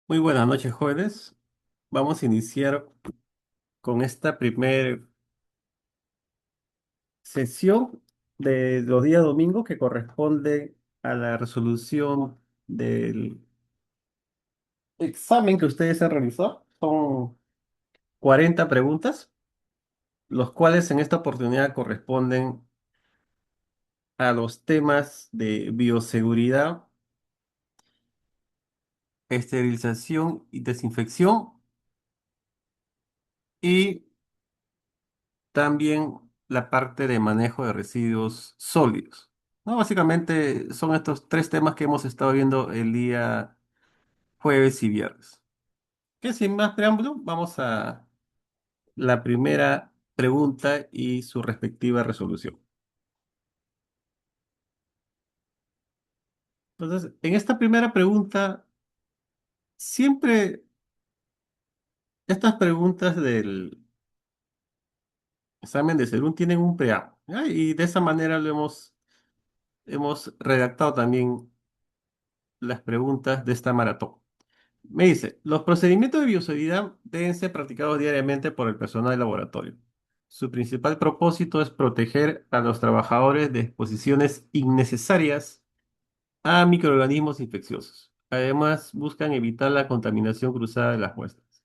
Muy buenas noches, jóvenes. Vamos a iniciar con esta primera sesión de los días domingos que corresponde a la resolución del examen que ustedes han realizado. Son 40 preguntas, los cuales en esta oportunidad corresponden a los temas de bioseguridad, esterilización y desinfección y también la parte de manejo de residuos sólidos. No, básicamente son estos tres temas que hemos estado viendo el día jueves y viernes. Que sin más preámbulo, vamos a la primera pregunta y su respectiva resolución. Entonces, en esta primera pregunta, siempre estas preguntas del examen de Serún tienen un preámbulo, ¿ya? Y de esa manera hemos redactado también las preguntas de esta maratón. Me dice, los procedimientos de bioseguridad deben ser practicados diariamente por el personal del laboratorio. Su principal propósito es proteger a los trabajadores de exposiciones innecesarias a microorganismos infecciosos. Además, buscan evitar la contaminación cruzada de las muestras.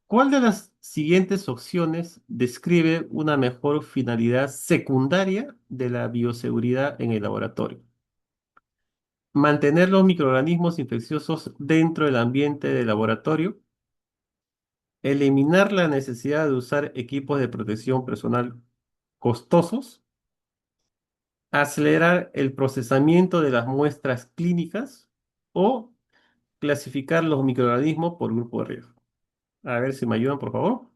¿Cuál de las siguientes opciones describe una mejor finalidad secundaria de la bioseguridad en el laboratorio? Mantener los microorganismos infecciosos dentro del ambiente del laboratorio, eliminar la necesidad de usar equipos de protección personal costosos, acelerar el procesamiento de las muestras clínicas o clasificar los microorganismos por grupo de riesgo. A ver si me ayudan, por favor.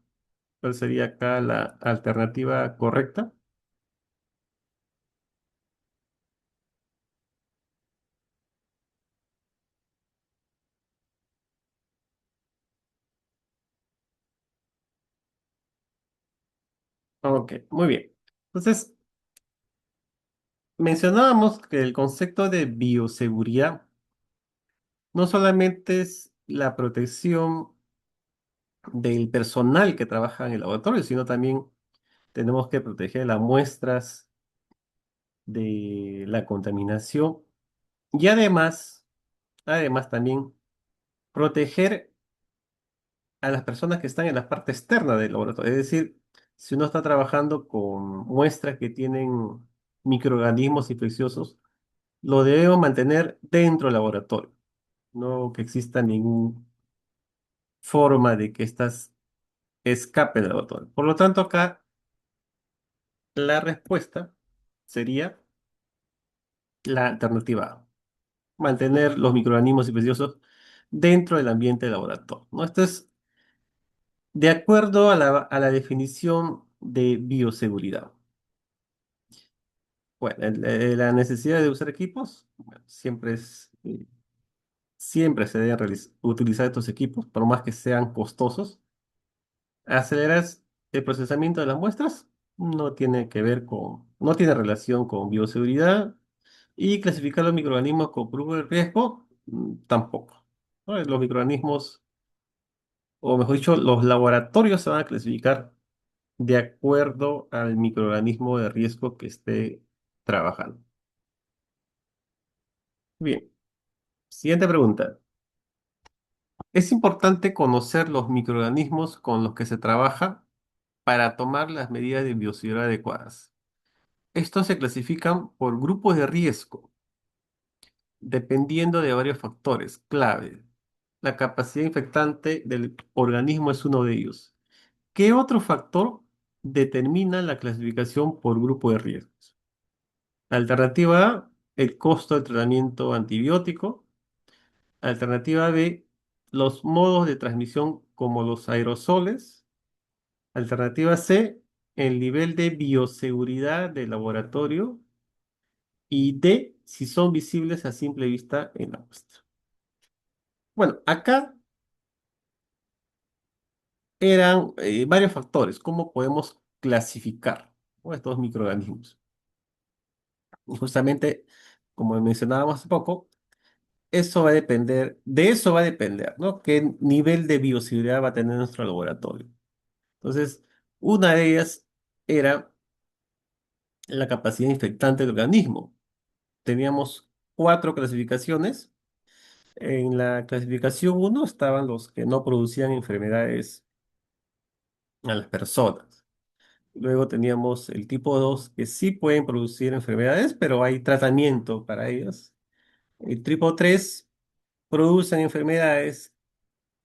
¿Cuál sería acá la alternativa correcta? Ok, muy bien. Entonces, mencionábamos que el concepto de bioseguridad no solamente es la protección del personal que trabaja en el laboratorio, sino también tenemos que proteger las muestras de la contaminación y además también proteger a las personas que están en la parte externa del laboratorio. Es decir, si uno está trabajando con muestras que tienen microorganismos infecciosos, lo debemos mantener dentro del laboratorio, no que exista ninguna forma de que estas escapen del laboratorio. Por lo tanto, acá la respuesta sería la alternativa A, mantener los microorganismos infecciosos dentro del ambiente del laboratorio, ¿no? Esto es de acuerdo a la definición de bioseguridad. Bueno, la necesidad de usar equipos, bueno, siempre se deben utilizar estos equipos, por más que sean costosos. Acelerar el procesamiento de las muestras no tiene relación con bioseguridad. Y clasificar los microorganismos con grupo de riesgo, tampoco. ¿No? Los microorganismos, o mejor dicho, los laboratorios se van a clasificar de acuerdo al microorganismo de riesgo que esté trabajando. Bien, siguiente pregunta. Es importante conocer los microorganismos con los que se trabaja para tomar las medidas de bioseguridad adecuadas. Estos se clasifican por grupos de riesgo, dependiendo de varios factores clave. La capacidad infectante del organismo es uno de ellos. ¿Qué otro factor determina la clasificación por grupo de riesgos? Alternativa A, el costo del tratamiento antibiótico. Alternativa B, los modos de transmisión como los aerosoles. Alternativa C, el nivel de bioseguridad del laboratorio. Y D, si son visibles a simple vista en la muestra. Bueno, acá eran varios factores. ¿Cómo podemos clasificar, ¿no?, estos microorganismos? Y justamente, como mencionábamos hace poco, eso va a depender, de eso va a depender, ¿no? ¿Qué nivel de bioseguridad va a tener nuestro laboratorio? Entonces, una de ellas era la capacidad infectante del organismo. Teníamos cuatro clasificaciones. En la clasificación uno estaban los que no producían enfermedades a las personas. Luego teníamos el tipo 2 que sí pueden producir enfermedades, pero hay tratamiento para ellas. El tipo 3 producen enfermedades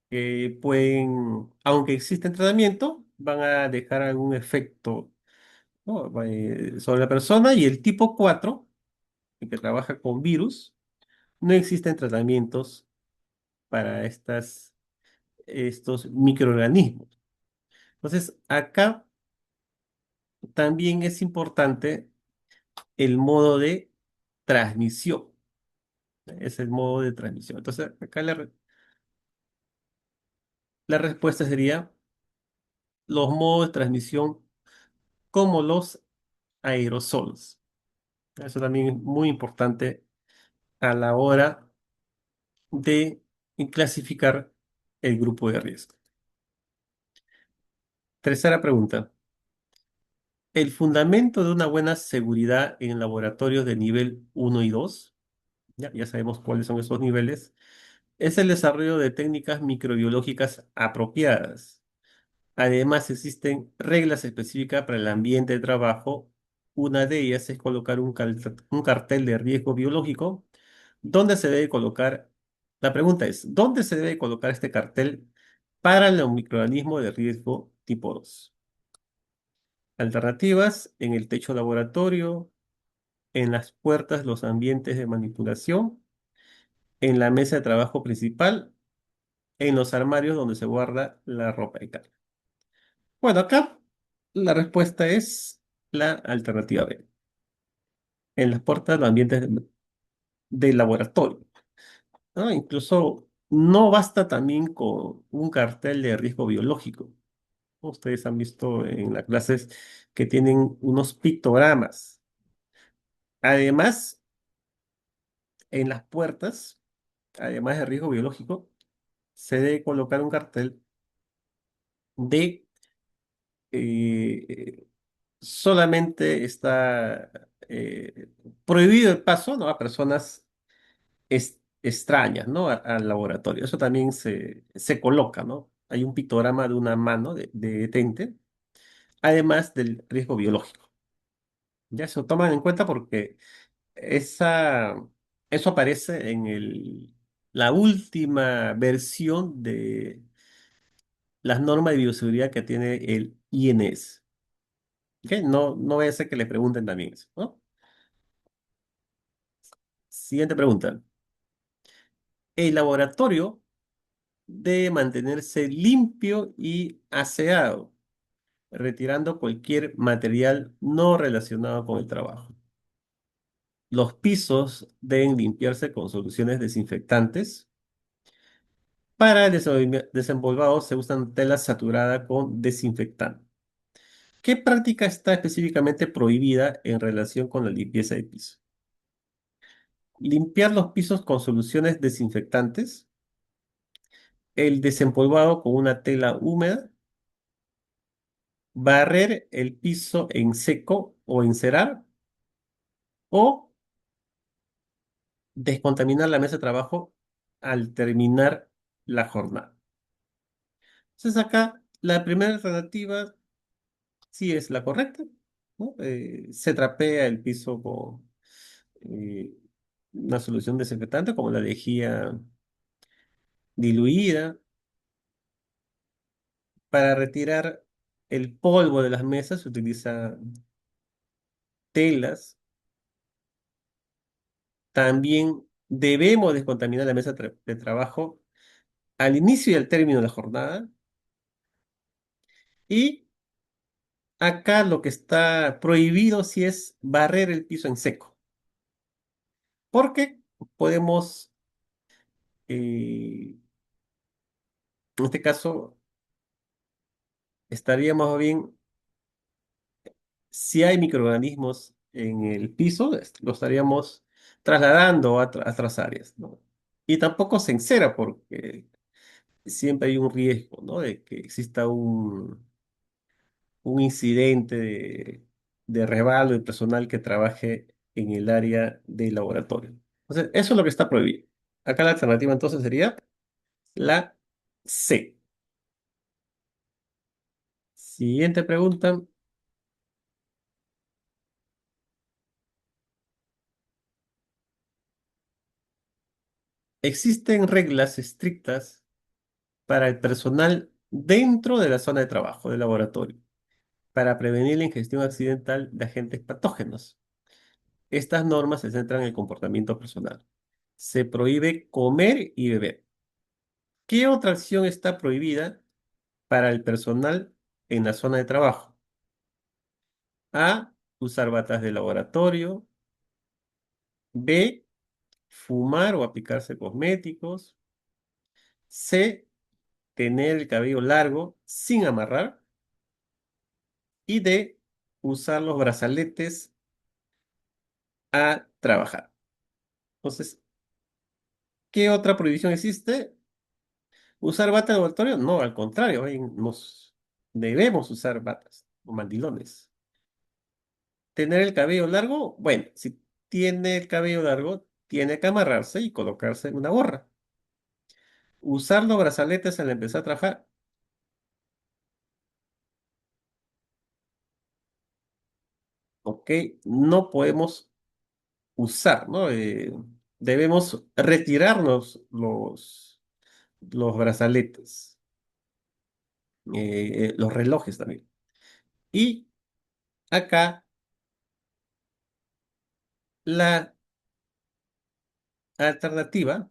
que pueden, aunque existen tratamiento, van a dejar algún efecto, ¿no? Sobre la persona. Y el tipo 4 el que trabaja con virus, no existen tratamientos para estos microorganismos. Entonces, acá también es importante el modo de transmisión. Es el modo de transmisión. Entonces, acá la respuesta sería los modos de transmisión como los aerosols. Eso también es muy importante a la hora de clasificar el grupo de riesgo. Tercera pregunta. El fundamento de una buena seguridad en laboratorios de nivel uno y 2, ya sabemos cuáles son esos niveles, es el desarrollo de técnicas microbiológicas apropiadas. Además, existen reglas específicas para el ambiente de trabajo. Una de ellas es colocar un cartel de riesgo biológico. ¿Dónde se debe colocar? La pregunta es, ¿dónde se debe colocar este cartel para los microorganismos de riesgo tipo 2? Alternativas: en el techo laboratorio, en las puertas, los ambientes de manipulación, en la mesa de trabajo principal, en los armarios donde se guarda la ropa y tal. Bueno, acá la respuesta es la alternativa B. En las puertas, los ambientes del laboratorio, ¿no? Incluso no basta también con un cartel de riesgo biológico. Ustedes han visto en las clases que tienen unos pictogramas. Además, en las puertas, además de riesgo biológico, se debe colocar un cartel de solamente está prohibido el paso, ¿no? A personas extrañas, ¿no? Al laboratorio. Eso también se coloca, ¿no? Hay un pictograma de una mano de detente, además del riesgo biológico. Ya se lo toman en cuenta porque esa, eso aparece en la última versión de las normas de bioseguridad que tiene el INS. ¿Ok? No, no vaya a ser que le pregunten también eso, ¿no? Siguiente pregunta. El laboratorio debe mantenerse limpio y aseado, retirando cualquier material no relacionado con el trabajo. Los pisos deben limpiarse con soluciones desinfectantes. Para el desempolvado se usan tela saturada con desinfectante. ¿Qué práctica está específicamente prohibida en relación con la limpieza de piso? Limpiar los pisos con soluciones desinfectantes, el desempolvado con una tela húmeda, barrer el piso en seco o encerar, o descontaminar la mesa de trabajo al terminar la jornada. Entonces acá la primera alternativa sí es la correcta, ¿no? Se trapea el piso con eh, una solución desinfectante como la lejía diluida. Para retirar el polvo de las mesas se utiliza telas. También debemos descontaminar la mesa de trabajo al inicio y al término de la jornada. Y acá lo que está prohibido sí es barrer el piso en seco, porque podemos, en este caso, estaríamos bien, si hay microorganismos en el piso, lo estaríamos trasladando a otras áreas, ¿no? y tampoco se encera porque siempre hay un riesgo, ¿no? De que exista un incidente de resbalo de personal que trabaje en el área de laboratorio. Entonces, eso es lo que está prohibido. Acá la alternativa entonces sería la C. Siguiente pregunta. ¿Existen reglas estrictas para el personal dentro de la zona de trabajo del laboratorio para prevenir la ingestión accidental de agentes patógenos? Estas normas se centran en el comportamiento personal. Se prohíbe comer y beber. ¿Qué otra acción está prohibida para el personal en la zona de trabajo? A. Usar batas de laboratorio. B. Fumar o aplicarse cosméticos. C. Tener el cabello largo sin amarrar. Y D. Usar los brazaletes a trabajar. Entonces, ¿qué otra prohibición existe? ¿Usar bata de laboratorio? No, al contrario, nos debemos usar batas o mandilones. ¿Tener el cabello largo? Bueno, si tiene el cabello largo, tiene que amarrarse y colocarse una gorra. Usar los brazaletes al empezar a trabajar, ok, no podemos usar, ¿no? Debemos retirarnos los brazaletes, los relojes también. Y acá la alternativa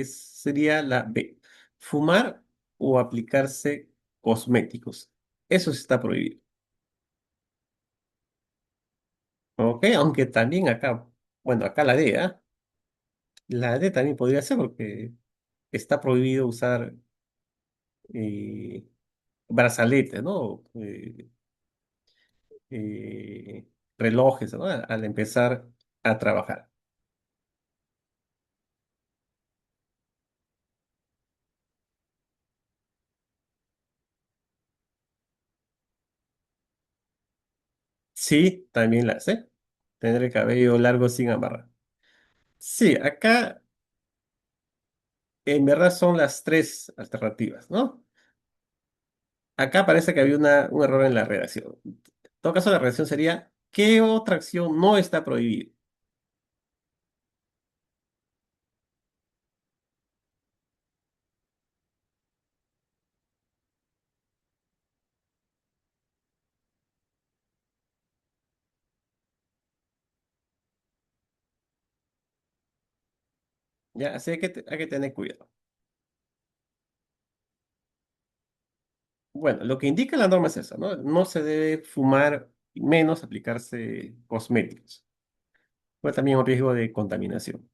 sería la B, fumar o aplicarse cosméticos. Eso sí está prohibido. ¿Ok? Aunque también acá, bueno, acá la D, ¿ah? La D también podría ser porque está prohibido usar eh, brazaletes, ¿no? Eh, relojes, ¿no? Al empezar a trabajar. Sí, también la C. Tener el cabello largo sin amarrar. Sí, acá en verdad son las tres alternativas, ¿no? Acá parece que había un error en la redacción. En todo caso, la redacción sería, ¿qué otra acción no está prohibida? Ya, así hay que tener cuidado. Bueno, lo que indica la norma es eso, ¿no? No se debe fumar y menos aplicarse cosméticos. Pues también un riesgo de contaminación.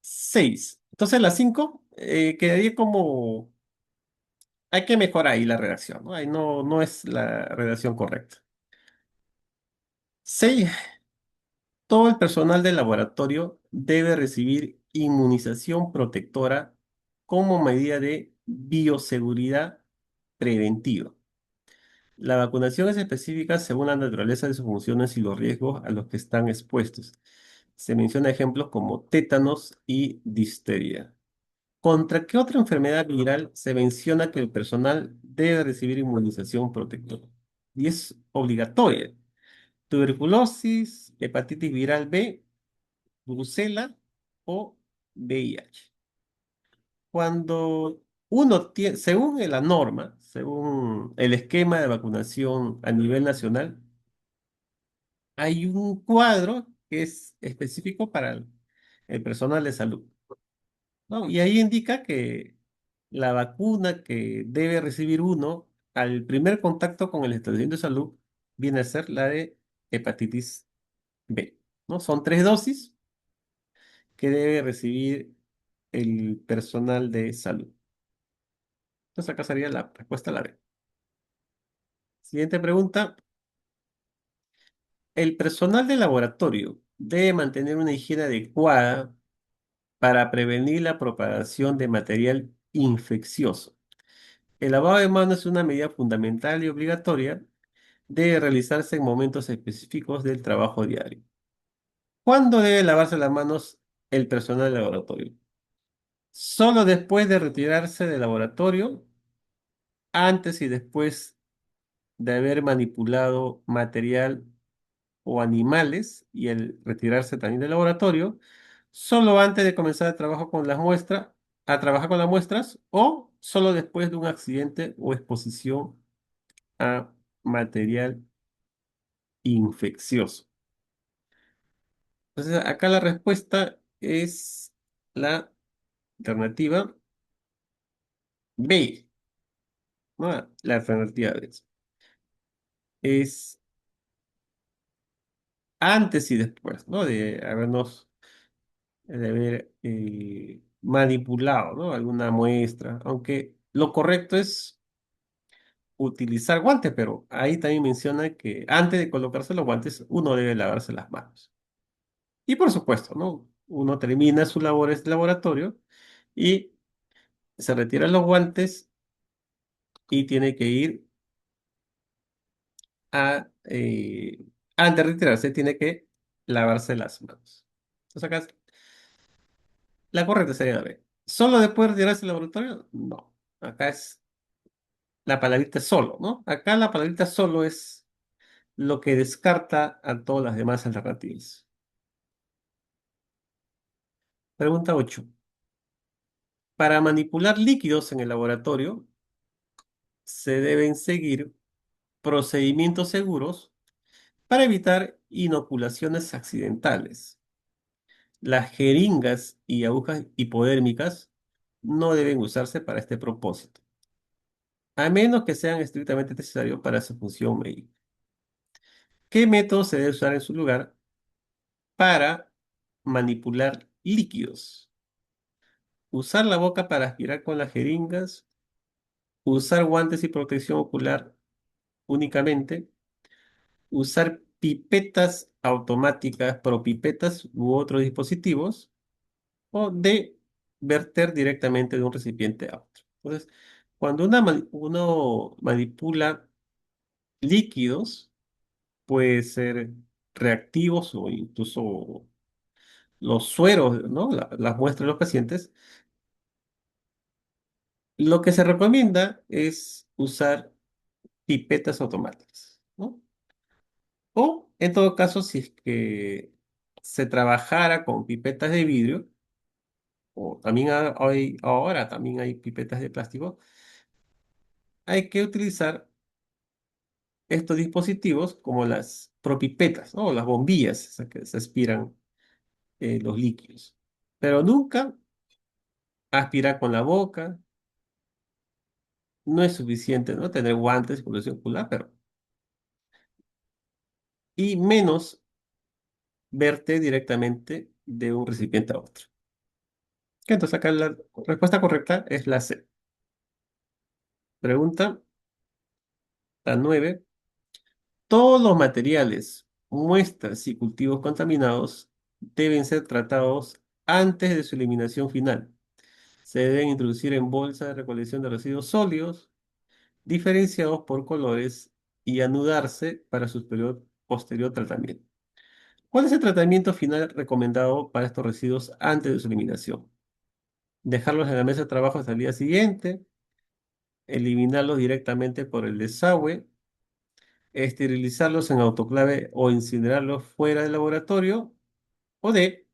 6. Entonces la 5 quedaría como... Hay que mejorar ahí la redacción, ¿no? Ahí no es la redacción correcta. 6. Todo el personal del laboratorio debe recibir inmunización protectora como medida de bioseguridad preventiva. La vacunación es específica según la naturaleza de sus funciones y los riesgos a los que están expuestos. Se menciona ejemplos como tétanos y difteria. ¿Contra qué otra enfermedad viral se menciona que el personal debe recibir inmunización protectora? Y es obligatoria. Tuberculosis, hepatitis viral B, brucela o VIH. Cuando uno tiene, según la norma, según el esquema de vacunación a nivel nacional, hay un cuadro que es específico para el personal de salud, ¿no? Y ahí indica que la vacuna que debe recibir uno al primer contacto con el establecimiento de salud viene a ser la de hepatitis B, ¿no? Son 3 dosis que debe recibir el personal de salud. Entonces acá sería la respuesta a la B. Siguiente pregunta. El personal de laboratorio debe mantener una higiene adecuada para prevenir la propagación de material infeccioso. El lavado de manos es una medida fundamental y obligatoria. Debe realizarse en momentos específicos del trabajo diario. ¿Cuándo debe lavarse las manos el personal del laboratorio? Solo después de retirarse del laboratorio, antes y después de haber manipulado material o animales y el retirarse también del laboratorio, solo antes de comenzar el trabajo con las muestras, a trabajar con las muestras o solo después de un accidente o exposición a material infeccioso. Entonces, acá la respuesta es la alternativa B, ¿no? La alternativa B es antes y después, ¿no? De haber manipulado, ¿no? Alguna muestra, aunque lo correcto es utilizar guantes, pero ahí también menciona que antes de colocarse los guantes uno debe lavarse las manos. Y por supuesto, ¿no? Uno termina sus labores de laboratorio y se retira los guantes y tiene que ir antes de retirarse, tiene que lavarse las manos. Entonces acá la correcta sería la B. ¿Solo después de retirarse del laboratorio? No. Acá es la palabrita solo, ¿no? Acá la palabrita solo es lo que descarta a todas las demás alternativas. Pregunta 8. Para manipular líquidos en el laboratorio, se deben seguir procedimientos seguros para evitar inoculaciones accidentales. Las jeringas y agujas hipodérmicas no deben usarse para este propósito, a menos que sean estrictamente necesarios para su función médica. ¿Qué método se debe usar en su lugar para manipular líquidos? Usar la boca para aspirar con las jeringas, usar guantes y protección ocular únicamente, usar pipetas automáticas, propipetas u otros dispositivos, o de verter directamente de un recipiente a otro. Entonces, cuando uno manipula líquidos, puede ser reactivos o incluso los sueros, ¿no? Las muestras de los pacientes. Lo que se recomienda es usar pipetas automáticas, ¿no? O, en todo caso, si es que se trabajara con pipetas de vidrio, o también ahora también hay pipetas de plástico, hay que utilizar estos dispositivos como las propipetas, ¿no? O las bombillas esas que se aspiran los líquidos. Pero nunca aspirar con la boca, no es suficiente, ¿no? Tener guantes y protección ocular, pero y menos verte directamente de un recipiente a otro. Entonces acá la respuesta correcta es la C. Pregunta la 9. Todos los materiales, muestras y cultivos contaminados deben ser tratados antes de su eliminación final. Se deben introducir en bolsas de recolección de residuos sólidos, diferenciados por colores y anudarse para su posterior tratamiento. ¿Cuál es el tratamiento final recomendado para estos residuos antes de su eliminación? Dejarlos en la mesa de trabajo hasta el día siguiente, eliminarlos directamente por el desagüe, esterilizarlos en autoclave o incinerarlos fuera del laboratorio, o D,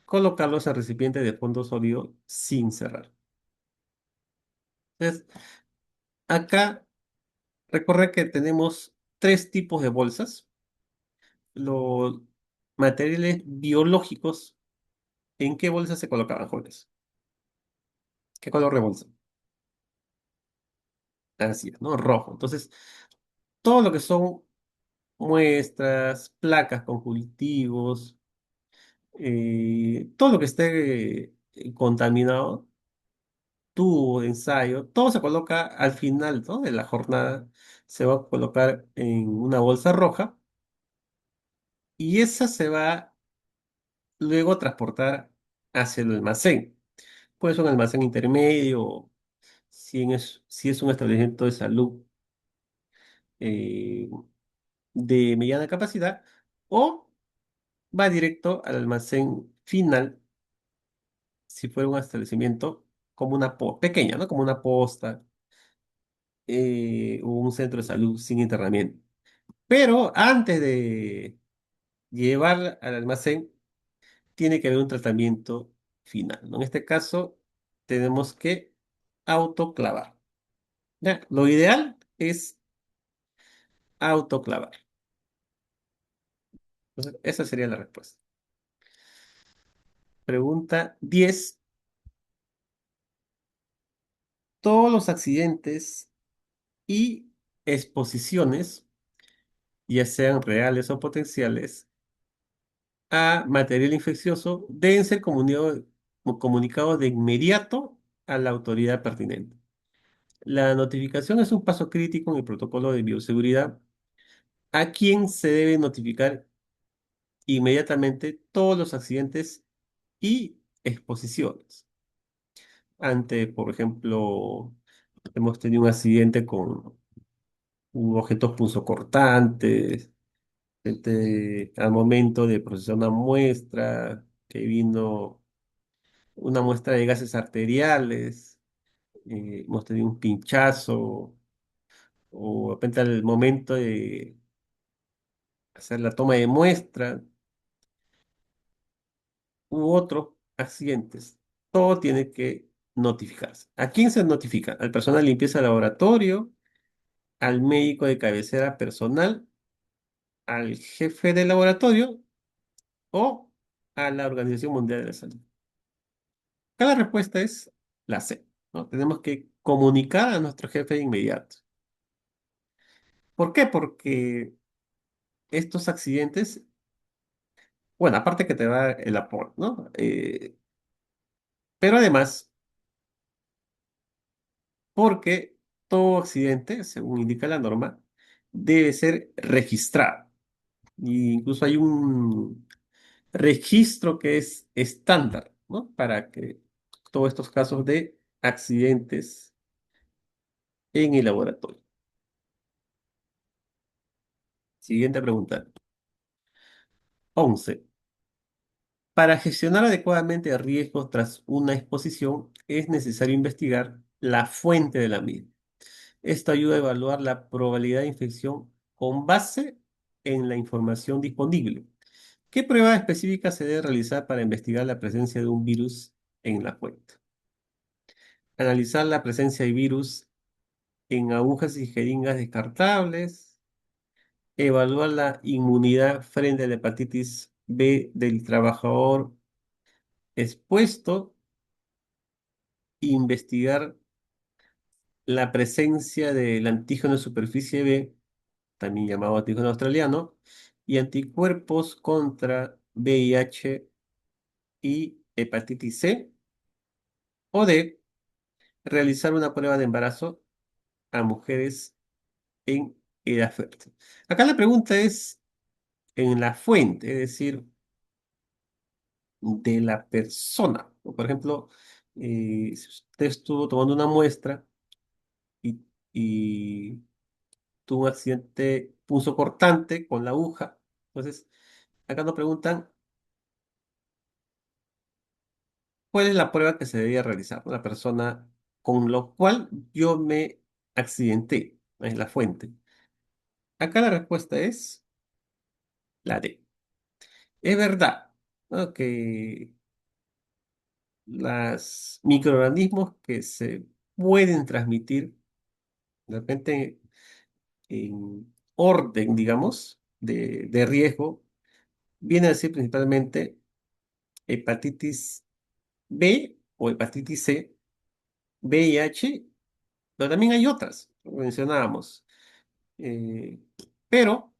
colocarlos en recipiente de fondo sólido sin cerrar. Entonces, acá recuerda que tenemos tres tipos de bolsas. Los materiales biológicos, ¿en qué bolsa se colocaban, jóvenes? ¿Qué color de bolsa? Así es, ¿no? Rojo. Entonces, todo lo que son muestras, placas con cultivos, todo lo que esté contaminado tubo de ensayo, todo se coloca al final, ¿no? de la jornada, se va a colocar en una bolsa roja y esa se va luego a transportar hacia el almacén. Puede ser un almacén intermedio, si es un establecimiento de salud eh, de mediana capacidad, o va directo al almacén final, si fuera un establecimiento como una pequeña, ¿no? Como una posta o un centro de salud sin internamiento. Pero antes de llevar al almacén, tiene que haber un tratamiento final, ¿no? En este caso, tenemos que autoclavar. ¿Ya? Lo ideal es autoclavar. Entonces, esa sería la respuesta. Pregunta 10. Todos los accidentes y exposiciones, ya sean reales o potenciales, a material infeccioso deben ser comunicados de inmediato a la autoridad pertinente. La notificación es un paso crítico en el protocolo de bioseguridad, a quien se debe notificar inmediatamente todos los accidentes y exposiciones. Ante, por ejemplo, hemos tenido un accidente con objetos punzocortantes, al momento de procesar una muestra, que vino una muestra de gases arteriales, hemos tenido un pinchazo, o de repente al momento de hacer la toma de muestra, u otros accidentes. Todo tiene que notificarse. ¿A quién se notifica? Al personal de limpieza de laboratorio, al médico de cabecera personal, al jefe de laboratorio o a la Organización Mundial de la Salud. Cada respuesta es la C, ¿no? Tenemos que comunicar a nuestro jefe de inmediato. ¿Por qué? Porque estos accidentes, bueno, aparte que te da el apoyo, ¿no? Pero además, porque todo accidente, según indica la norma, debe ser registrado. Y incluso hay un registro que es estándar, ¿no? Para que todos estos casos de accidentes en el laboratorio. Siguiente pregunta. 11. Para gestionar adecuadamente riesgos tras una exposición, es necesario investigar la fuente de la misma. Esto ayuda a evaluar la probabilidad de infección con base en la información disponible. ¿Qué prueba específica se debe realizar para investigar la presencia de un virus en la fuente? Analizar la presencia de virus en agujas y jeringas descartables. Evaluar la inmunidad frente a la hepatitis B del trabajador expuesto. Investigar la presencia del antígeno de superficie B, también llamado antígeno australiano, y anticuerpos contra VIH y hepatitis C. O D, realizar una prueba de embarazo a mujeres en edad fértil. Acá la pregunta es en la fuente, es decir, de la persona. Por ejemplo, si usted estuvo tomando una muestra y, y tuvo un accidente punzocortante con la aguja. Entonces, acá nos preguntan cuál es la prueba que se debía realizar la persona con lo cual yo me accidenté. Es la fuente. Acá la respuesta es la D. Es verdad, ¿no? que los microorganismos que se pueden transmitir de repente en orden, digamos, de riesgo, viene a ser principalmente hepatitis B o hepatitis C, VIH, pero también hay otras, como mencionábamos. Eh, pero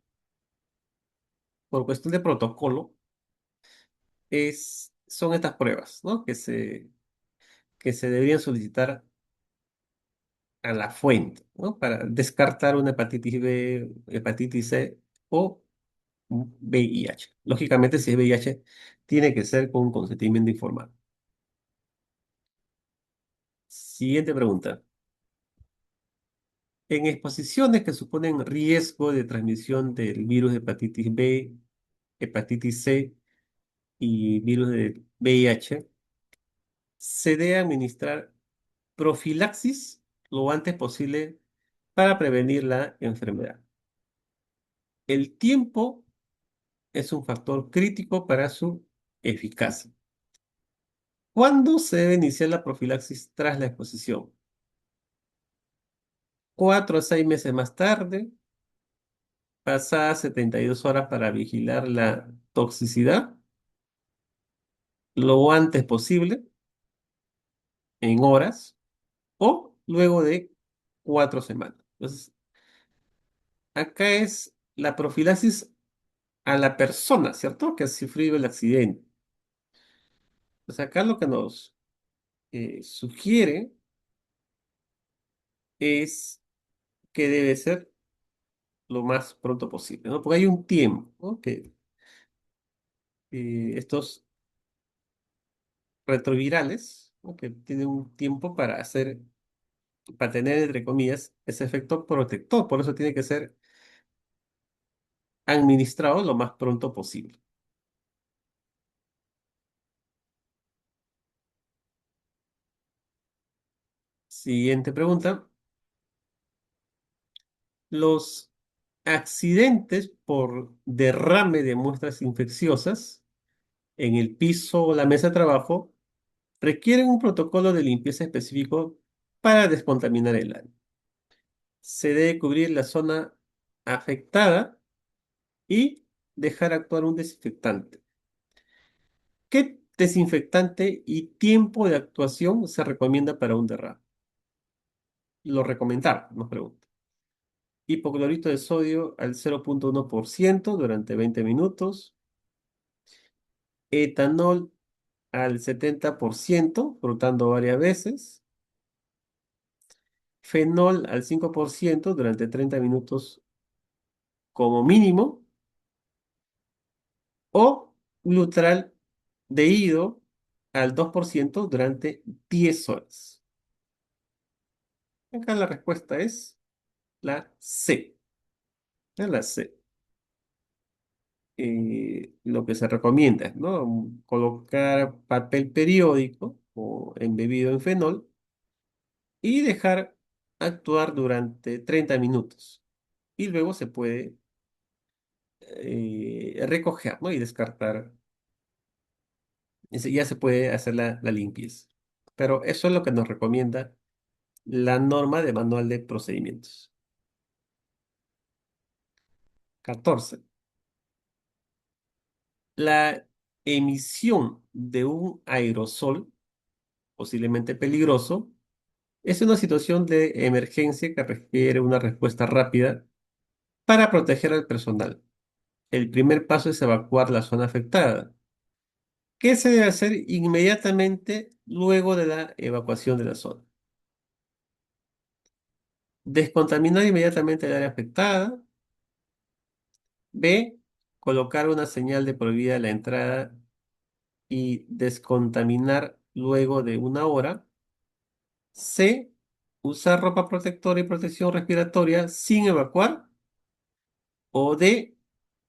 por cuestión de protocolo, son estas pruebas, ¿no? que se deberían solicitar a la fuente, ¿no? Para descartar una hepatitis B, hepatitis C o un VIH. Lógicamente, si es VIH, tiene que ser con consentimiento informado. Siguiente pregunta. En exposiciones que suponen riesgo de transmisión del virus de hepatitis B, hepatitis C y virus de VIH, se debe administrar profilaxis lo antes posible para prevenir la enfermedad. El tiempo es un factor crítico para su eficacia. ¿Cuándo se debe iniciar la profilaxis tras la exposición? 4 a 6 meses más tarde, pasadas 72 horas para vigilar la toxicidad, lo antes posible, en horas, o luego de 4 semanas. Entonces, acá es la profilaxis a la persona, ¿cierto? Que ha sufrido el accidente. Pues acá lo que nos sugiere es que debe ser lo más pronto posible, ¿no? Porque hay un tiempo, ¿no? Que estos retrovirales, ¿no? Que tienen un tiempo para tener, entre comillas, ese efecto protector. Por eso tiene que ser administrado lo más pronto posible. Siguiente pregunta. Los accidentes por derrame de muestras infecciosas en el piso o la mesa de trabajo requieren un protocolo de limpieza específico para descontaminar el área. Se debe cubrir la zona afectada y dejar actuar un desinfectante. ¿Qué desinfectante y tiempo de actuación se recomienda para un derrame? Lo recomendar, nos pregunta. Hipoclorito de sodio al 0,1% durante 20 minutos. Etanol al 70%, frotando varias veces. Fenol al 5% durante 30 minutos como mínimo. O glutral de iodo al 2% durante 10 horas. Acá la respuesta es la C. La C. Lo que se recomienda, ¿no? Colocar papel periódico o embebido en fenol y dejar actuar durante 30 minutos. Y luego se puede recoger, ¿no? Y descartar. Ya se puede hacer la limpieza. Pero eso es lo que nos recomienda la norma de manual de procedimientos. 14. La emisión de un aerosol, posiblemente peligroso, es una situación de emergencia que requiere una respuesta rápida para proteger al personal. El primer paso es evacuar la zona afectada. ¿Qué se debe hacer inmediatamente luego de la evacuación de la zona? Descontaminar inmediatamente el área afectada. B. Colocar una señal de prohibida a la entrada y descontaminar luego de 1 hora. C. Usar ropa protectora y protección respiratoria sin evacuar. O D.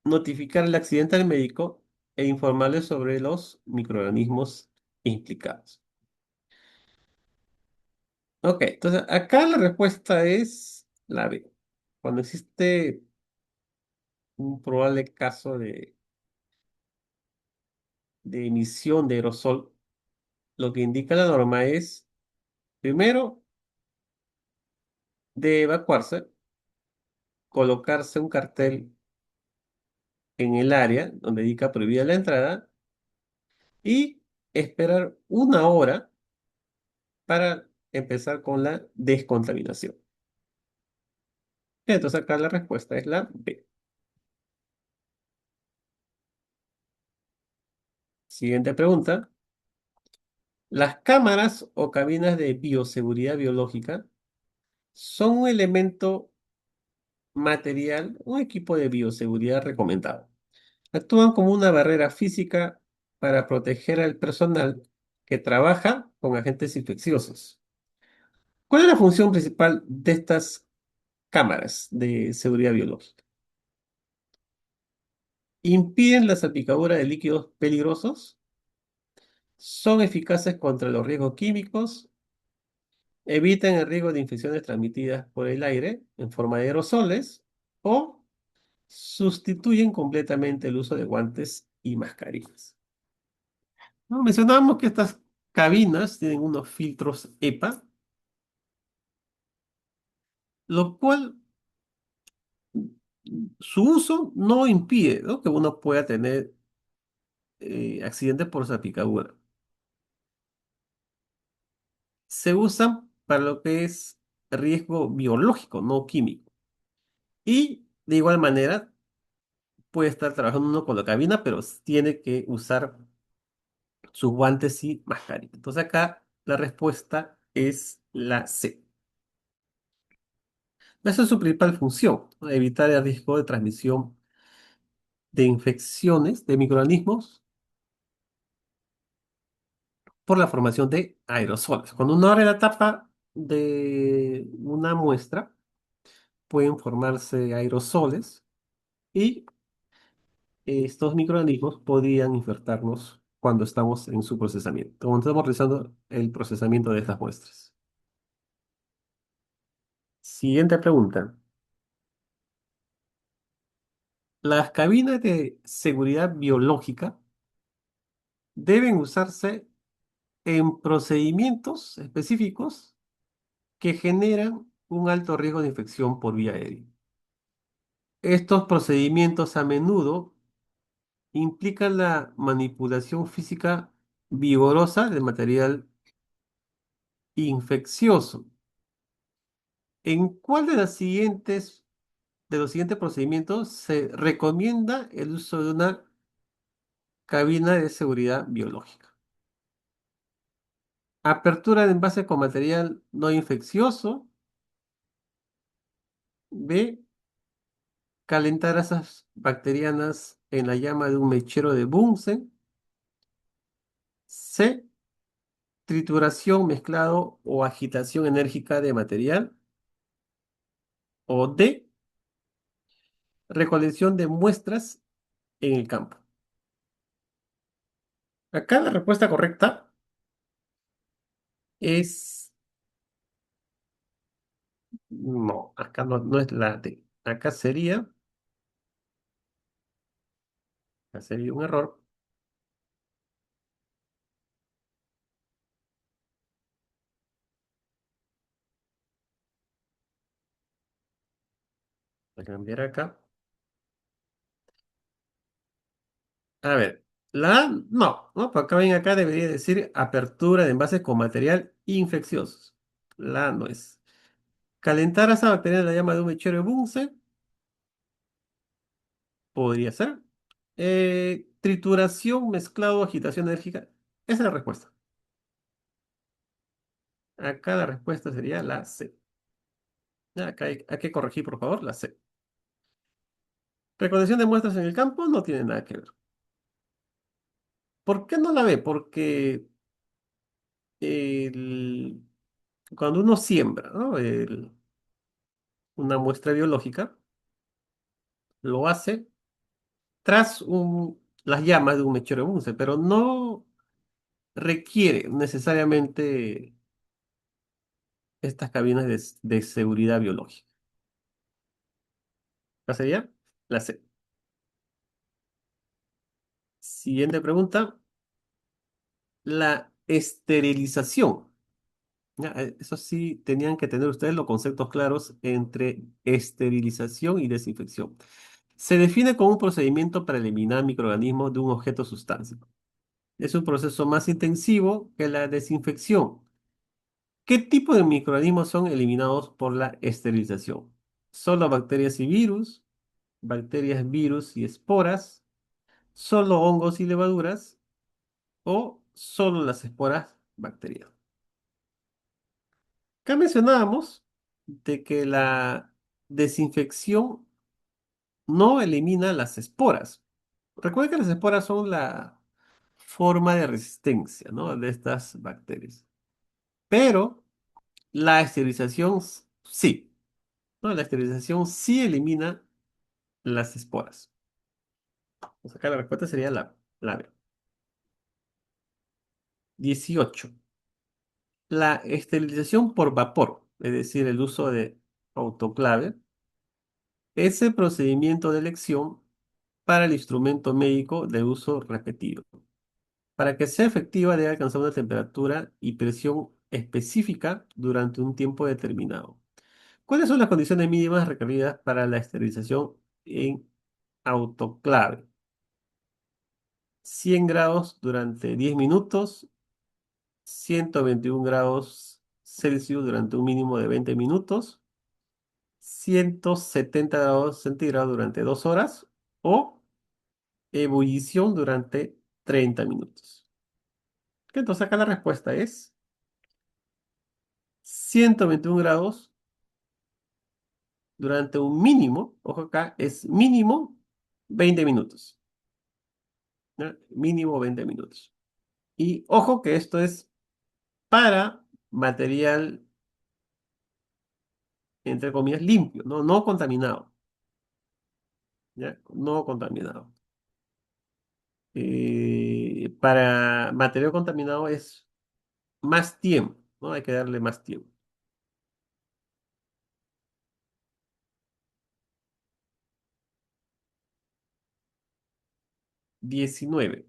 Notificar el accidente al médico e informarle sobre los microorganismos implicados. Ok, entonces acá la respuesta es la B. Cuando existe un probable caso de emisión de aerosol, lo que indica la norma es, primero, de evacuarse, colocarse un cartel en el área donde indica prohibida la entrada y esperar 1 hora para empezar con la descontaminación. Entonces acá la respuesta es la B. Siguiente pregunta. Las cámaras o cabinas de bioseguridad biológica son un elemento material, un equipo de bioseguridad recomendado. Actúan como una barrera física para proteger al personal que trabaja con agentes infecciosos. ¿Cuál es la función principal de estas cámaras de seguridad biológica? Impiden la salpicadura de líquidos peligrosos, son eficaces contra los riesgos químicos, evitan el riesgo de infecciones transmitidas por el aire en forma de aerosoles o sustituyen completamente el uso de guantes y mascarillas. ¿No? Mencionábamos que estas cabinas tienen unos filtros EPA, lo cual su uso no impide, ¿no?, que uno pueda tener accidentes por salpicadura. Se usan para lo que es riesgo biológico, no químico. Y de igual manera puede estar trabajando uno con la cabina, pero tiene que usar sus guantes y mascarilla. Entonces acá la respuesta es la C. Esa es su principal función, ¿no? Evitar el riesgo de transmisión de infecciones de microorganismos por la formación de aerosoles. Cuando uno abre la tapa de una muestra, pueden formarse aerosoles y estos microorganismos podrían infectarnos cuando estamos en su procesamiento, cuando estamos realizando el procesamiento de estas muestras. Siguiente pregunta. Las cabinas de seguridad biológica deben usarse en procedimientos específicos que generan un alto riesgo de infección por vía aérea. Estos procedimientos a menudo implican la manipulación física vigorosa del material infeccioso. ¿En cuál de los siguientes procedimientos se recomienda el uso de una cabina de seguridad biológica? Apertura de envase con material no infeccioso. B. Calentar asas bacterianas en la llama de un mechero de Bunsen. C. Trituración, mezclado o agitación enérgica de material. O D. Recolección de muestras en el campo. Acá la respuesta correcta es... No, acá no es la D. Acá sería un error. Voy a cambiar acá. A ver, la A, no, pero acá debería decir apertura de envases con material infeccioso. La A no es. Calentar a esa bacteria en la llama de un mechero de Bunsen, podría ser. Trituración, mezclado, agitación enérgica. Esa es la respuesta. Acá la respuesta sería la C. Acá hay que corregir, por favor, la C. Recolección de muestras en el campo no tiene nada que ver. ¿Por qué no la ve? Porque el- cuando uno siembra, ¿no?, una muestra biológica, lo hace tras las llamas de un mechero de Bunsen, pero no requiere necesariamente estas cabinas de seguridad biológica. ¿Cuál sería? La C. Siguiente pregunta. La esterilización. Ya, eso sí, tenían que tener ustedes los conceptos claros entre esterilización y desinfección. Se define como un procedimiento para eliminar microorganismos de un objeto o sustancia. Es un proceso más intensivo que la desinfección. ¿Qué tipo de microorganismos son eliminados por la esterilización? ¿Solo bacterias y virus? ¿Bacterias, virus y esporas? ¿Solo hongos y levaduras? ¿O solo las esporas bacteriano. Acá mencionábamos de que la desinfección no elimina las esporas. Recuerda que las esporas son la forma de resistencia, ¿no? De estas bacterias. Pero la esterilización sí, ¿no? La esterilización sí elimina las esporas. O sea, acá la respuesta sería la B. 18. La esterilización por vapor, es decir, el uso de autoclave, es el procedimiento de elección para el instrumento médico de uso repetido. Para que sea efectiva debe alcanzar una temperatura y presión específica durante un tiempo determinado. ¿Cuáles son las condiciones mínimas requeridas para la esterilización en autoclave? 100 grados durante 10 minutos, 121 grados Celsius durante un mínimo de 20 minutos, 170 grados centígrados durante 2 horas o ebullición durante 30 minutos. Entonces acá la respuesta es 121 grados durante un mínimo, ojo acá, es mínimo 20 minutos. ¿Ya? Mínimo 20 minutos. Y ojo que esto es para material, entre comillas, limpio, no, no contaminado. ¿Ya? No contaminado. Para material contaminado es más tiempo, ¿no? Hay que darle más tiempo. 19.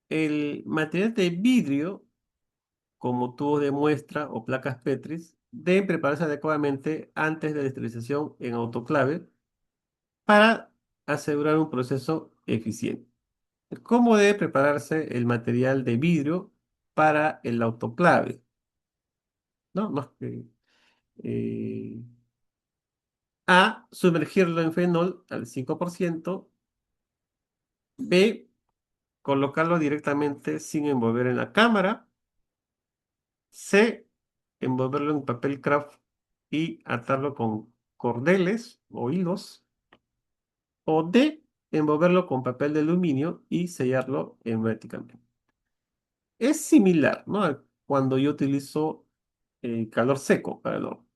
El material de vidrio, como tubos de muestra o placas Petris, deben prepararse adecuadamente antes de la esterilización en autoclave para asegurar un proceso eficiente. ¿Cómo debe prepararse el material de vidrio para el autoclave? ¿No? Eh, A, sumergirlo en fenol al 5%. B, colocarlo directamente sin envolver en la cámara. C, envolverlo en papel craft y atarlo con cordeles o hilos. O D, envolverlo con papel de aluminio y sellarlo herméticamente. Es similar, ¿no? A cuando yo utilizo calor seco para el horno.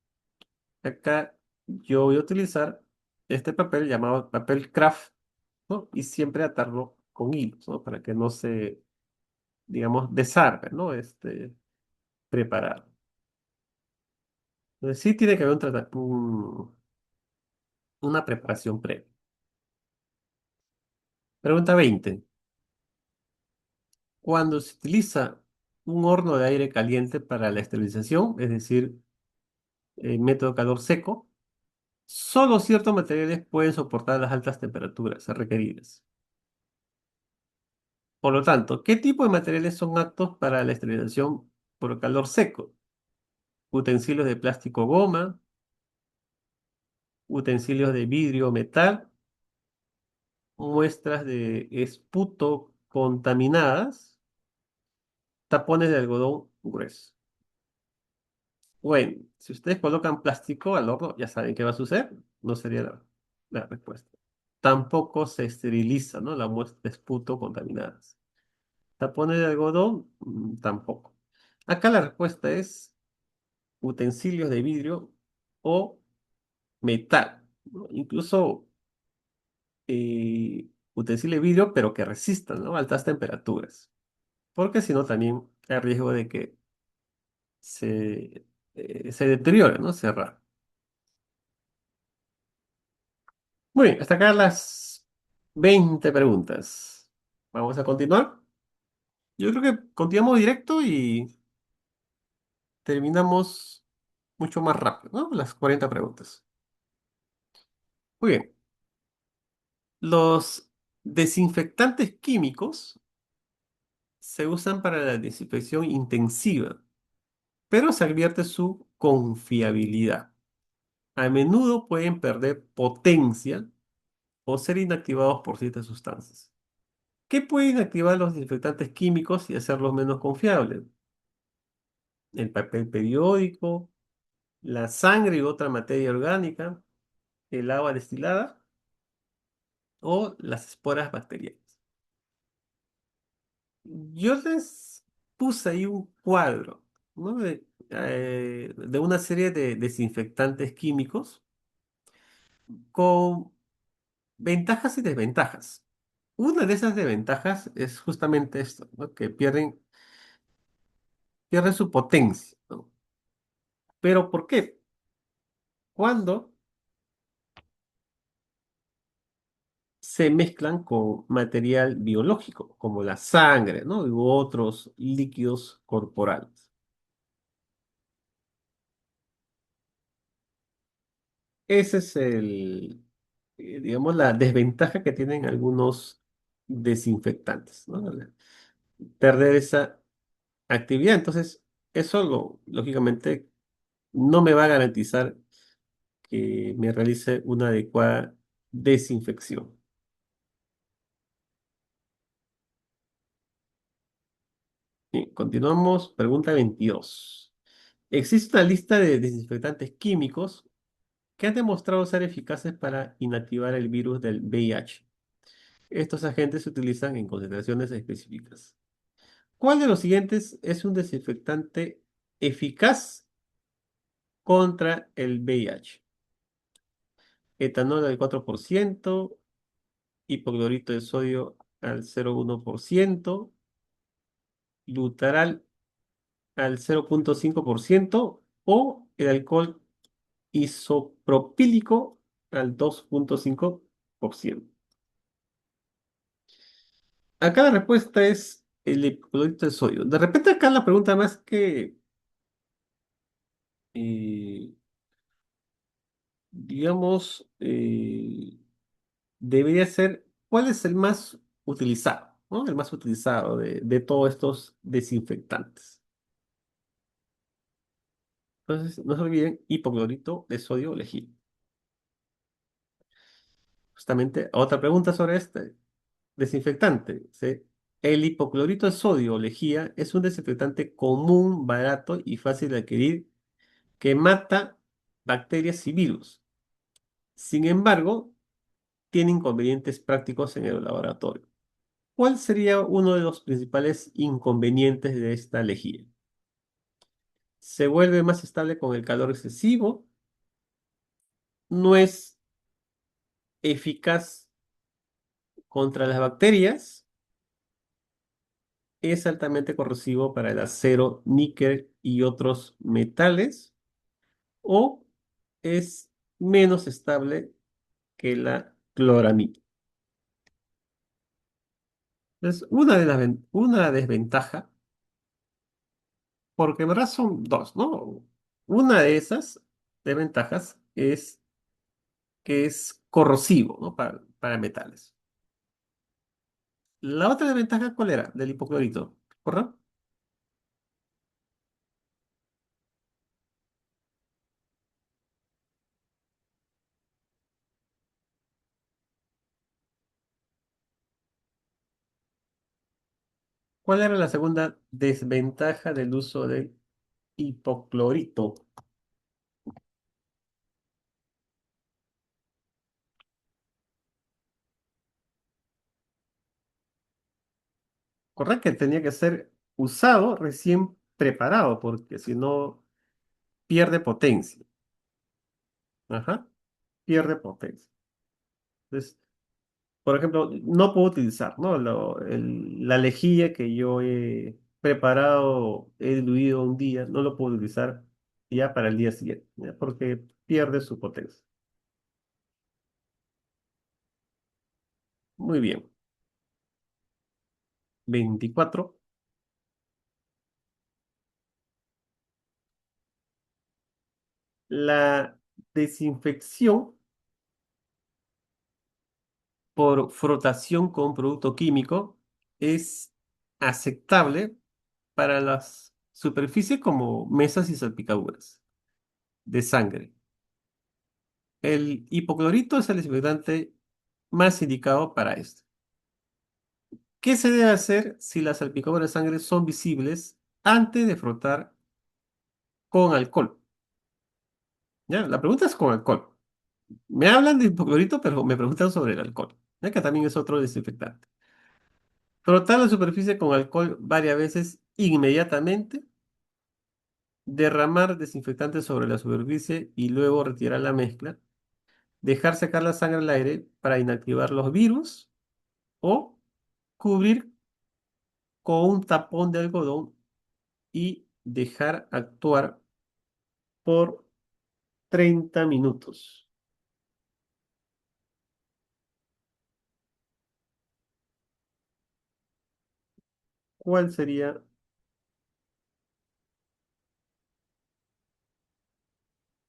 Acá yo voy a utilizar este papel llamado papel craft, ¿no? Y siempre atarlo con hilos, ¿no? Para que no se, digamos, desarme, ¿no? Preparado. Entonces sí tiene que haber una preparación previa. Pregunta 20. Cuando se utiliza un horno de aire caliente para la esterilización, es decir, método calor seco, solo ciertos materiales pueden soportar las altas temperaturas requeridas. Por lo tanto, ¿qué tipo de materiales son aptos para la esterilización por calor seco? Utensilios de plástico goma, utensilios de vidrio o metal, muestras de esputo contaminadas, tapones de algodón grueso. Bueno, si ustedes colocan plástico al horno, ya saben qué va a suceder. No sería la respuesta. Tampoco se esteriliza, ¿no? La muestra de esputo contaminadas. Tapones de algodón, tampoco. Acá la respuesta es utensilios de vidrio o metal, ¿no? Incluso utensilios de vidrio, pero que resistan, ¿no? Altas temperaturas. Porque si no, también hay riesgo de que se deteriore, ¿no? Cerrar. Muy bien, hasta acá las 20 preguntas. Vamos a continuar. Yo creo que continuamos directo y terminamos mucho más rápido, ¿no? Las 40 preguntas. Muy bien. Los desinfectantes químicos se usan para la desinfección intensiva, pero se advierte su confiabilidad. A menudo pueden perder potencia o ser inactivados por ciertas sustancias. ¿Qué pueden activar los desinfectantes químicos y hacerlos menos confiables? El papel periódico, la sangre y otra materia orgánica, el agua destilada o las esporas bacterianas. Yo les puse ahí un cuadro, ¿no? De una serie de desinfectantes químicos con ventajas y desventajas. Una de esas desventajas es justamente esto, ¿no? Que pierden su potencia, ¿no? ¿Pero por qué? Cuando se mezclan con material biológico, como la sangre, ¿no? U otros líquidos corporales. Ese es digamos, la desventaja que tienen algunos desinfectantes, ¿no? Perder esa actividad. Entonces, eso lógicamente no me va a garantizar que me realice una adecuada desinfección. Bien, continuamos. Pregunta 22. Existe una lista de desinfectantes químicos que han demostrado ser eficaces para inactivar el virus del VIH. Estos agentes se utilizan en concentraciones específicas. ¿Cuál de los siguientes es un desinfectante eficaz contra el VIH? Etanol al 4%, hipoclorito de sodio al 0,1%, Lutaral al 0,5% o el alcohol isopropílico al 2,5%. Acá la respuesta es el hipoclorito de sodio. De repente acá la pregunta más que, eh, digamos, debería ser, ¿cuál es el más utilizado? ¿No? El más utilizado de todos estos desinfectantes. Entonces, no se olviden, hipoclorito de sodio lejía. Justamente, otra pregunta sobre este desinfectante. ¿Sí? El hipoclorito de sodio o lejía es un desinfectante común, barato y fácil de adquirir que mata bacterias y virus. Sin embargo, tiene inconvenientes prácticos en el laboratorio. ¿Cuál sería uno de los principales inconvenientes de esta lejía? Se vuelve más estable con el calor excesivo, no es eficaz contra las bacterias, es altamente corrosivo para el acero, níquel y otros metales, o es menos estable que la cloramida. Es una desventaja, porque en verdad son dos, ¿no? Una de esas desventajas es que es corrosivo, ¿no? Para metales. La otra desventaja, ¿cuál era? Del hipoclorito, ¿correcto? ¿Cuál era la segunda desventaja del uso del hipoclorito? Correcto, que tenía que ser usado recién preparado, porque si no pierde potencia. Ajá, pierde potencia. Entonces, por ejemplo, no puedo utilizar, ¿no? La lejía que yo he preparado, he diluido un día, no lo puedo utilizar ya para el día siguiente, ¿ya? Porque pierde su potencia. Muy bien. 24. La desinfección por frotación con producto químico es aceptable para las superficies como mesas y salpicaduras de sangre. El hipoclorito es el desinfectante más indicado para esto. ¿Qué se debe hacer si las salpicaduras de sangre son visibles antes de frotar con alcohol? ¿Ya? La pregunta es con alcohol. Me hablan de hipoclorito, pero me preguntan sobre el alcohol, ya que también es otro desinfectante. Frotar la superficie con alcohol varias veces inmediatamente, derramar desinfectante sobre la superficie y luego retirar la mezcla, dejar secar la sangre al aire para inactivar los virus o cubrir con un tapón de algodón y dejar actuar por 30 minutos. ¿Cuál sería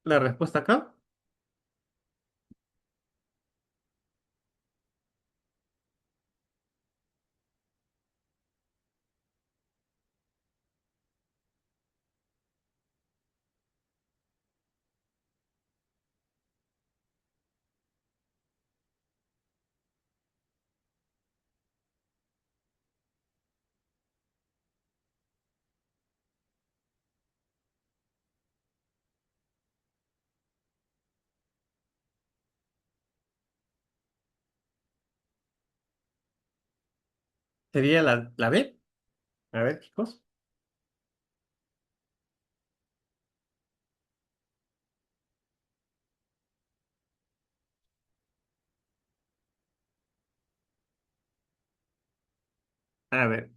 la respuesta acá? Sería la B. A ver, chicos. A ver.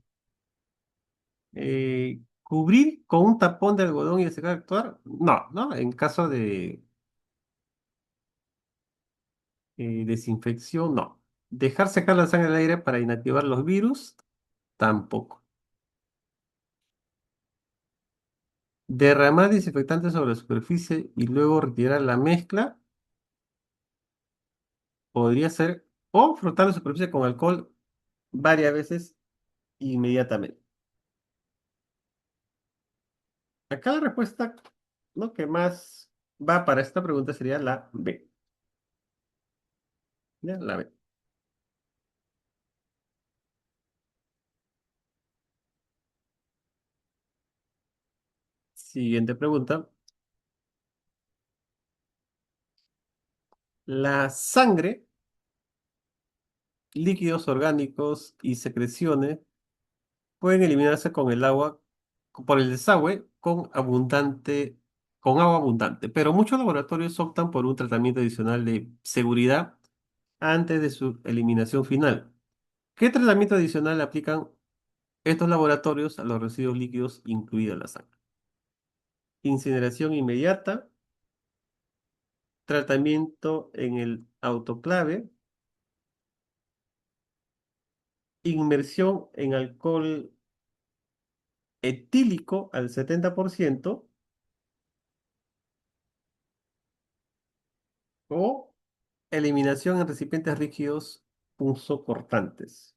¿Cubrir con un tapón de algodón y dejar actuar? No, ¿no? En caso de desinfección, no. Dejar secar la sangre al aire para inactivar los virus, tampoco. Derramar desinfectante sobre la superficie y luego retirar la mezcla, podría ser, o frotar la superficie con alcohol varias veces inmediatamente. Acá la respuesta, lo que más va para esta pregunta sería la B. ¿Ya? La B. Siguiente pregunta. La sangre, líquidos orgánicos y secreciones pueden eliminarse con el agua, por el desagüe con agua abundante, pero muchos laboratorios optan por un tratamiento adicional de seguridad antes de su eliminación final. ¿Qué tratamiento adicional aplican estos laboratorios a los residuos líquidos, incluida la sangre? Incineración inmediata, tratamiento en el autoclave, inmersión en alcohol etílico al 70% o eliminación en recipientes rígidos punzocortantes.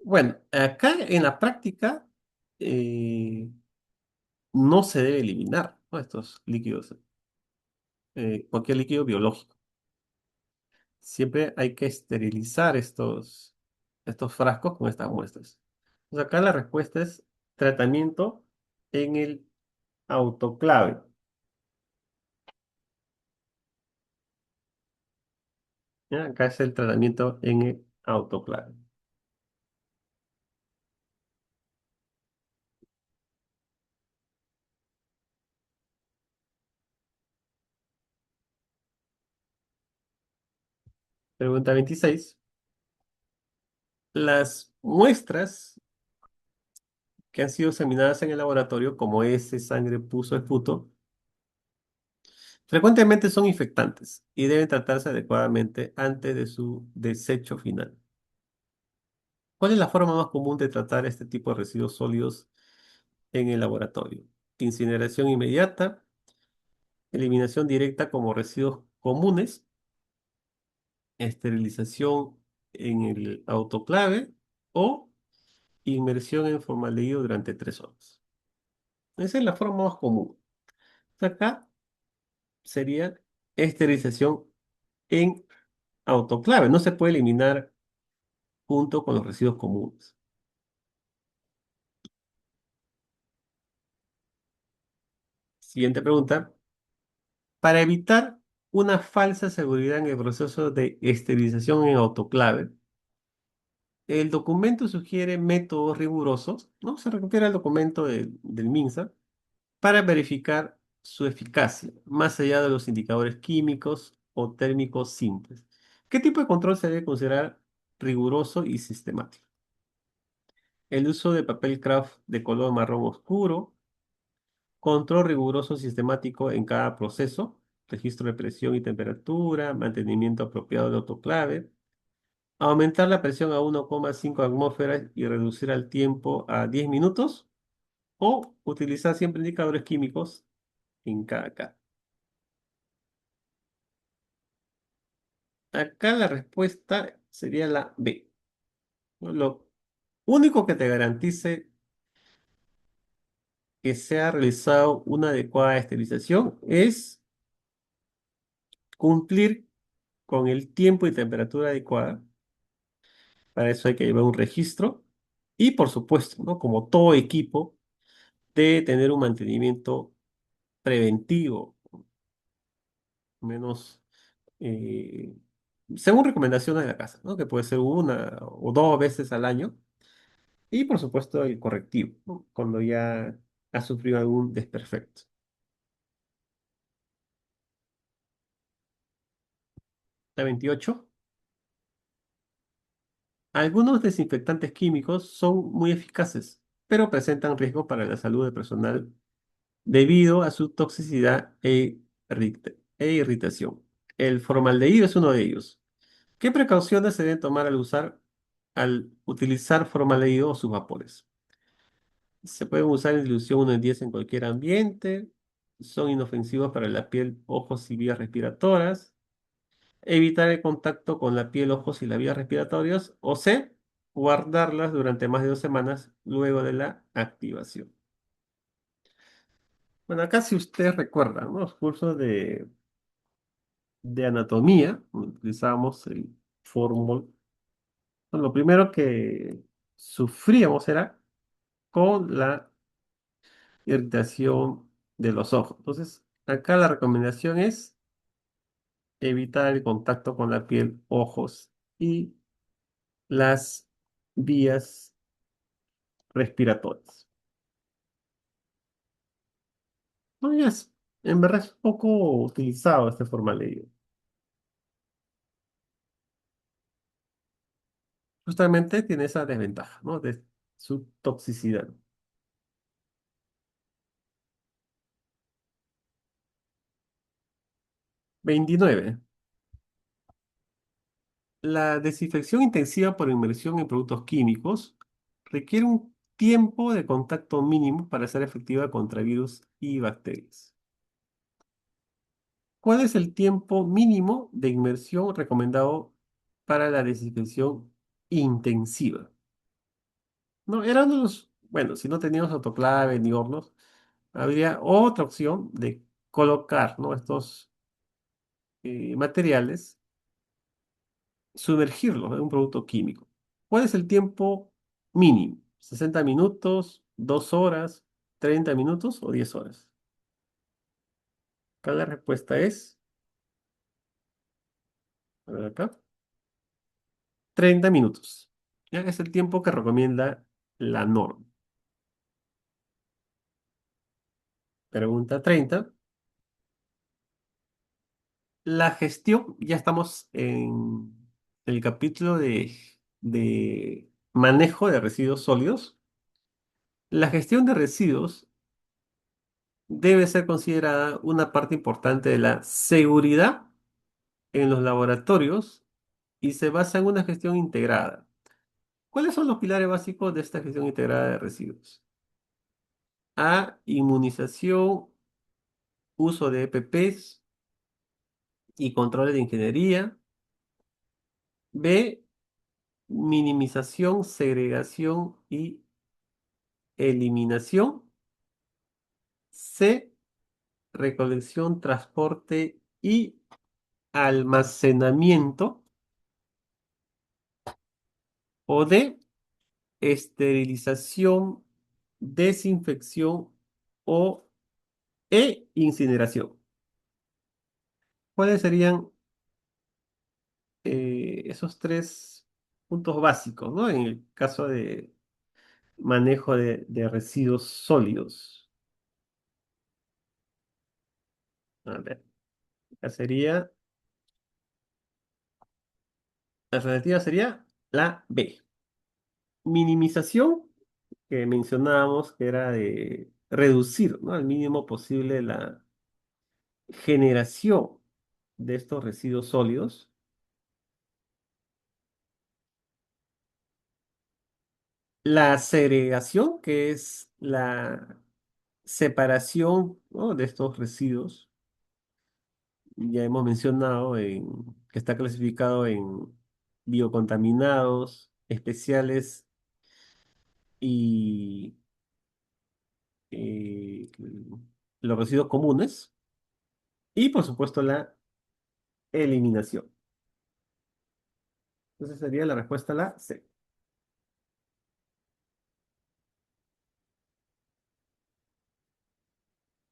Bueno, acá en la práctica eh, no se debe eliminar, ¿no? Estos líquidos, cualquier líquido biológico. Siempre hay que esterilizar estos frascos con estas muestras. Entonces acá la respuesta es tratamiento en el autoclave. ¿Ya? Acá es el tratamiento en el autoclave. Pregunta 26. Las muestras que han sido examinadas en el laboratorio, como ese sangre, puso, esputo, frecuentemente son infectantes y deben tratarse adecuadamente antes de su desecho final. ¿Cuál es la forma más común de tratar este tipo de residuos sólidos en el laboratorio? Incineración inmediata, eliminación directa como residuos comunes, esterilización en el autoclave o inmersión en formaldehído durante 3 horas. Esa es la forma más común. Acá sería esterilización en autoclave, no se puede eliminar junto con los residuos comunes. Siguiente pregunta. Para evitar una falsa seguridad en el proceso de esterilización en autoclave, el documento sugiere métodos rigurosos, ¿no? Se refiere al documento del MINSA, para verificar su eficacia, más allá de los indicadores químicos o térmicos simples. ¿Qué tipo de control se debe considerar riguroso y sistemático? El uso de papel craft de color marrón oscuro, control riguroso sistemático en cada proceso, registro de presión y temperatura, mantenimiento apropiado de autoclave, aumentar la presión a 1,5 atmósferas y reducir el tiempo a 10 minutos, o utilizar siempre indicadores químicos en cada capa. Acá la respuesta sería la B, ¿no? Lo único que te garantice que se ha realizado una adecuada esterilización es cumplir con el tiempo y temperatura adecuada. Para eso hay que llevar un registro y, por supuesto, ¿no? Como todo equipo, debe tener un mantenimiento preventivo, menos eh, según recomendaciones de la casa, ¿no? Que puede ser una o dos veces al año. Y, por supuesto, el correctivo, ¿no? Cuando ya ha sufrido algún desperfecto. La 28. Algunos desinfectantes químicos son muy eficaces, pero presentan riesgo para la salud del personal debido a su toxicidad e irritación. El formaldehído es uno de ellos. ¿Qué precauciones se deben tomar al utilizar formaldehído o sus vapores? Se pueden usar en dilución 1 en 10 en cualquier ambiente. Son inofensivos para la piel, ojos y vías respiratorias. Evitar el contacto con la piel, ojos y las vías respiratorias. O C, guardarlas durante más de 2 semanas luego de la activación. Bueno, acá si usted recuerda, ¿no? Los cursos de anatomía, utilizábamos el fórmula. Lo primero que sufríamos era con la irritación de los ojos. Entonces, acá la recomendación es evitar el contacto con la piel, ojos y las vías respiratorias. No, en verdad es poco utilizado este formaldeído. Justamente tiene esa desventaja, ¿no? De su toxicidad. 29. La desinfección intensiva por inmersión en productos químicos requiere un tiempo de contacto mínimo para ser efectiva contra virus y bacterias. ¿Cuál es el tiempo mínimo de inmersión recomendado para la desinfección intensiva? No, eran bueno, si no teníamos autoclave ni hornos, habría otra opción de colocar, ¿no? Estos materiales, sumergirlos en un producto químico. ¿Cuál es el tiempo mínimo? ¿60 minutos, 2 horas, 30 minutos o 10 horas? Acá la respuesta es, a ver acá, 30 minutos. Ya es el tiempo que recomienda la norma. Pregunta 30. La gestión, ya estamos en el capítulo de manejo de residuos sólidos. La gestión de residuos debe ser considerada una parte importante de la seguridad en los laboratorios y se basa en una gestión integrada. ¿Cuáles son los pilares básicos de esta gestión integrada de residuos? A, inmunización, uso de EPPs y controles de ingeniería. B, minimización, segregación y eliminación. C, recolección, transporte y almacenamiento. O D, esterilización, desinfección o incineración. ¿Cuáles serían esos tres puntos básicos, ¿no? En el caso de manejo de residuos sólidos. A ver, la la alternativa sería la B. Minimización, que mencionábamos que era de reducir, ¿no? Al mínimo posible la generación de estos residuos sólidos. La segregación, que es la separación, ¿no? De estos residuos. Ya hemos mencionado que está clasificado en biocontaminados, especiales y eh, los residuos comunes. Y por supuesto la eliminación. Entonces sería la respuesta la C.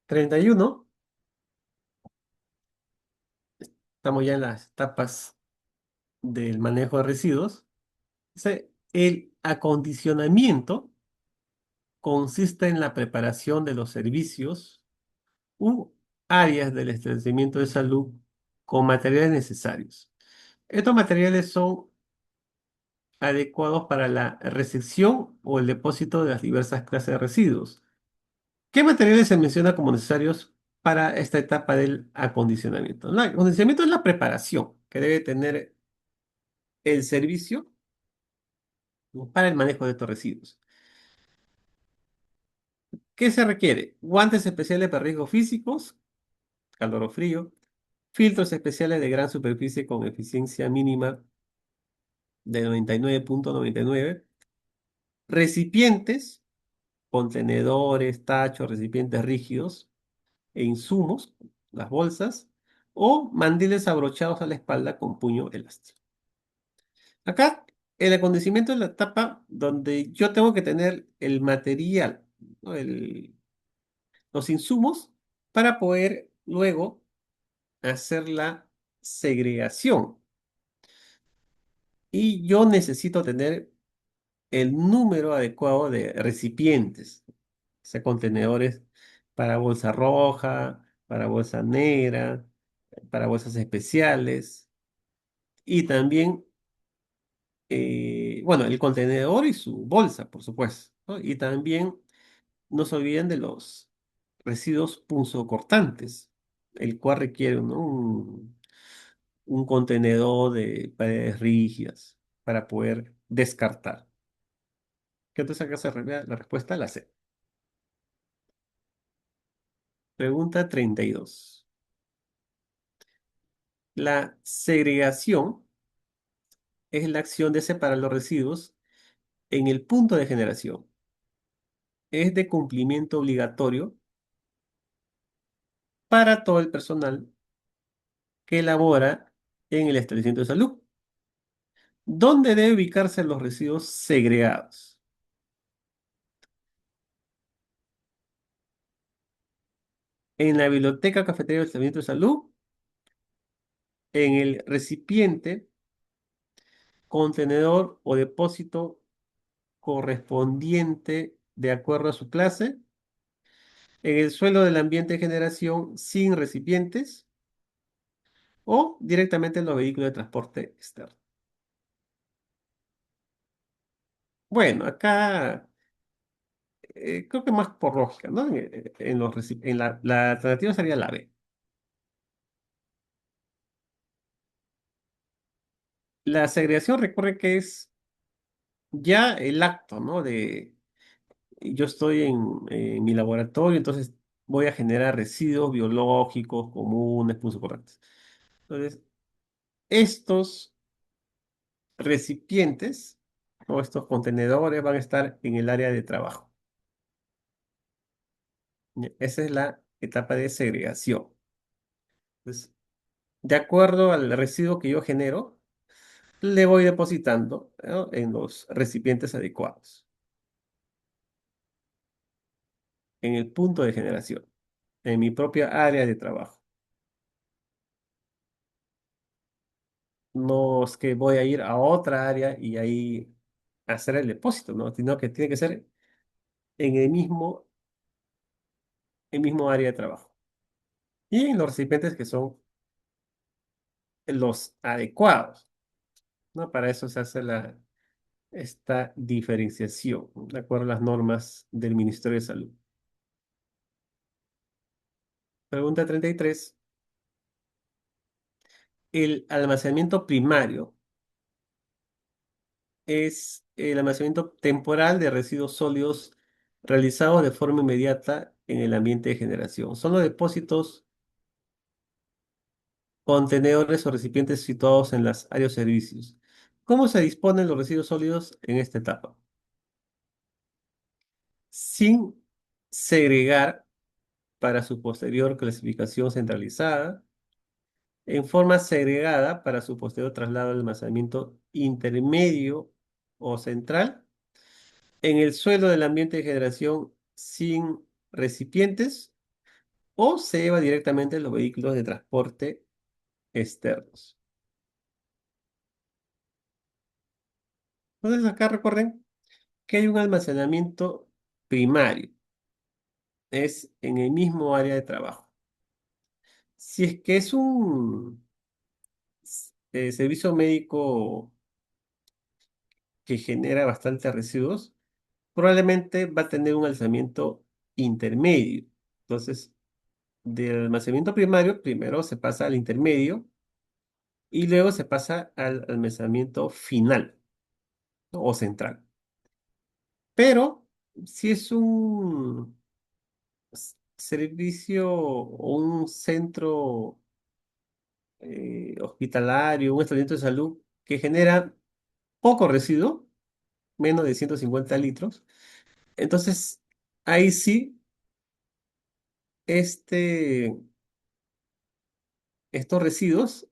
31. Estamos ya en las etapas del manejo de residuos. Dice, el acondicionamiento consiste en la preparación de los servicios u áreas del establecimiento de salud con materiales necesarios. Estos materiales son adecuados para la recepción o el depósito de las diversas clases de residuos. ¿Qué materiales se menciona como necesarios para esta etapa del acondicionamiento? El acondicionamiento es la preparación que debe tener el servicio para el manejo de estos residuos. ¿Qué se requiere? Guantes especiales para riesgos físicos, calor o frío, filtros especiales de gran superficie con eficiencia mínima de 99,99, recipientes, contenedores, tachos, recipientes rígidos e insumos, las bolsas, o mandiles abrochados a la espalda con puño elástico. Acá, el acontecimiento es la etapa donde yo tengo que tener el material, ¿no? Los insumos para poder luego hacer la segregación. Y yo necesito tener el número adecuado de recipientes, o sea, contenedores para bolsa roja, para bolsa negra, para bolsas especiales y también, bueno, el contenedor y su bolsa, por supuesto, ¿no? Y también no se olviden de los residuos punzocortantes, el cual requiere, ¿no? Un contenedor de paredes rígidas para poder descartar. ¿Qué entonces acá se revela la respuesta a la C? Pregunta 32. La segregación es la acción de separar los residuos en el punto de generación. Es de cumplimiento obligatorio para todo el personal que labora en el establecimiento de salud. ¿Dónde deben ubicarse los residuos segregados? En la biblioteca, cafetería del establecimiento de salud, en el recipiente, contenedor o depósito correspondiente de acuerdo a su clase, en el suelo del ambiente de generación sin recipientes o directamente en los vehículos de transporte externo. Bueno, acá creo que más por lógica, ¿no? La alternativa sería la B. La segregación recuerda que es ya el acto, ¿no? De yo estoy en mi laboratorio, entonces voy a generar residuos biológicos comunes, punzocortantes. Entonces, estos recipientes o estos contenedores van a estar en el área de trabajo. Ya, esa es la etapa de segregación. Entonces, de acuerdo al residuo que yo genero, le voy depositando, ¿no?, en los recipientes adecuados, en el punto de generación, en mi propia área de trabajo. No es que voy a ir a otra área y ahí hacer el depósito, ¿no? Sino que tiene que ser en el mismo área de trabajo. Y en los recipientes que son los adecuados, ¿no? Para eso se hace esta diferenciación, ¿no?, de acuerdo a las normas del Ministerio de Salud. Pregunta 33. El almacenamiento primario es el almacenamiento temporal de residuos sólidos realizado de forma inmediata en el ambiente de generación. Son los depósitos, contenedores o recipientes situados en las áreas de servicios. ¿Cómo se disponen los residuos sólidos en esta etapa? Sin segregar para su posterior clasificación centralizada, en forma segregada para su posterior traslado al almacenamiento intermedio o central, en el suelo del ambiente de generación sin recipientes, o se lleva directamente en los vehículos de transporte externos. Entonces acá recuerden que hay un almacenamiento primario, es en el mismo área de trabajo. Si es que es un servicio médico que genera bastantes residuos, probablemente va a tener un almacenamiento intermedio. Entonces, del almacenamiento primario, primero se pasa al intermedio y luego se pasa al almacenamiento final, ¿no?, o central. Pero si es un servicio o un centro hospitalario, un establecimiento de salud que genera poco residuo, menos de 150 litros, entonces ahí sí, este, estos residuos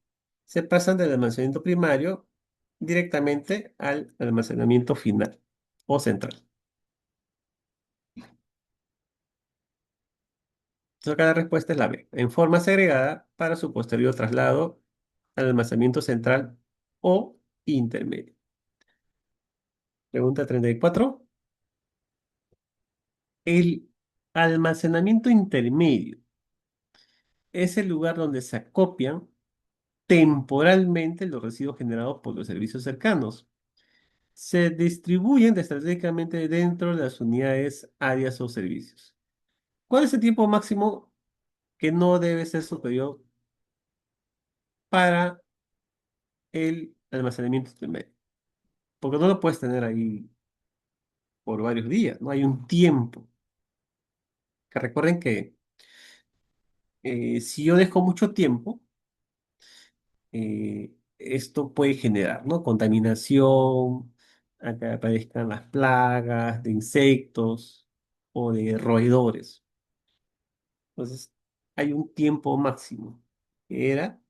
se pasan del almacenamiento primario directamente al almacenamiento final o central. Entonces acá la respuesta es la B, en forma segregada para su posterior traslado al almacenamiento central o intermedio. Pregunta 34. El almacenamiento intermedio es el lugar donde se acopian temporalmente los residuos generados por los servicios cercanos. Se distribuyen estratégicamente dentro de las unidades, áreas o servicios. ¿Cuál es el tiempo máximo que no debe ser superior para el almacenamiento intermedio? Porque no lo puedes tener ahí por varios días, no hay un tiempo. Que recuerden que si yo dejo mucho tiempo, esto puede generar, ¿no?, contaminación, a que aparezcan las plagas de insectos o de roedores. Entonces, hay un tiempo máximo que era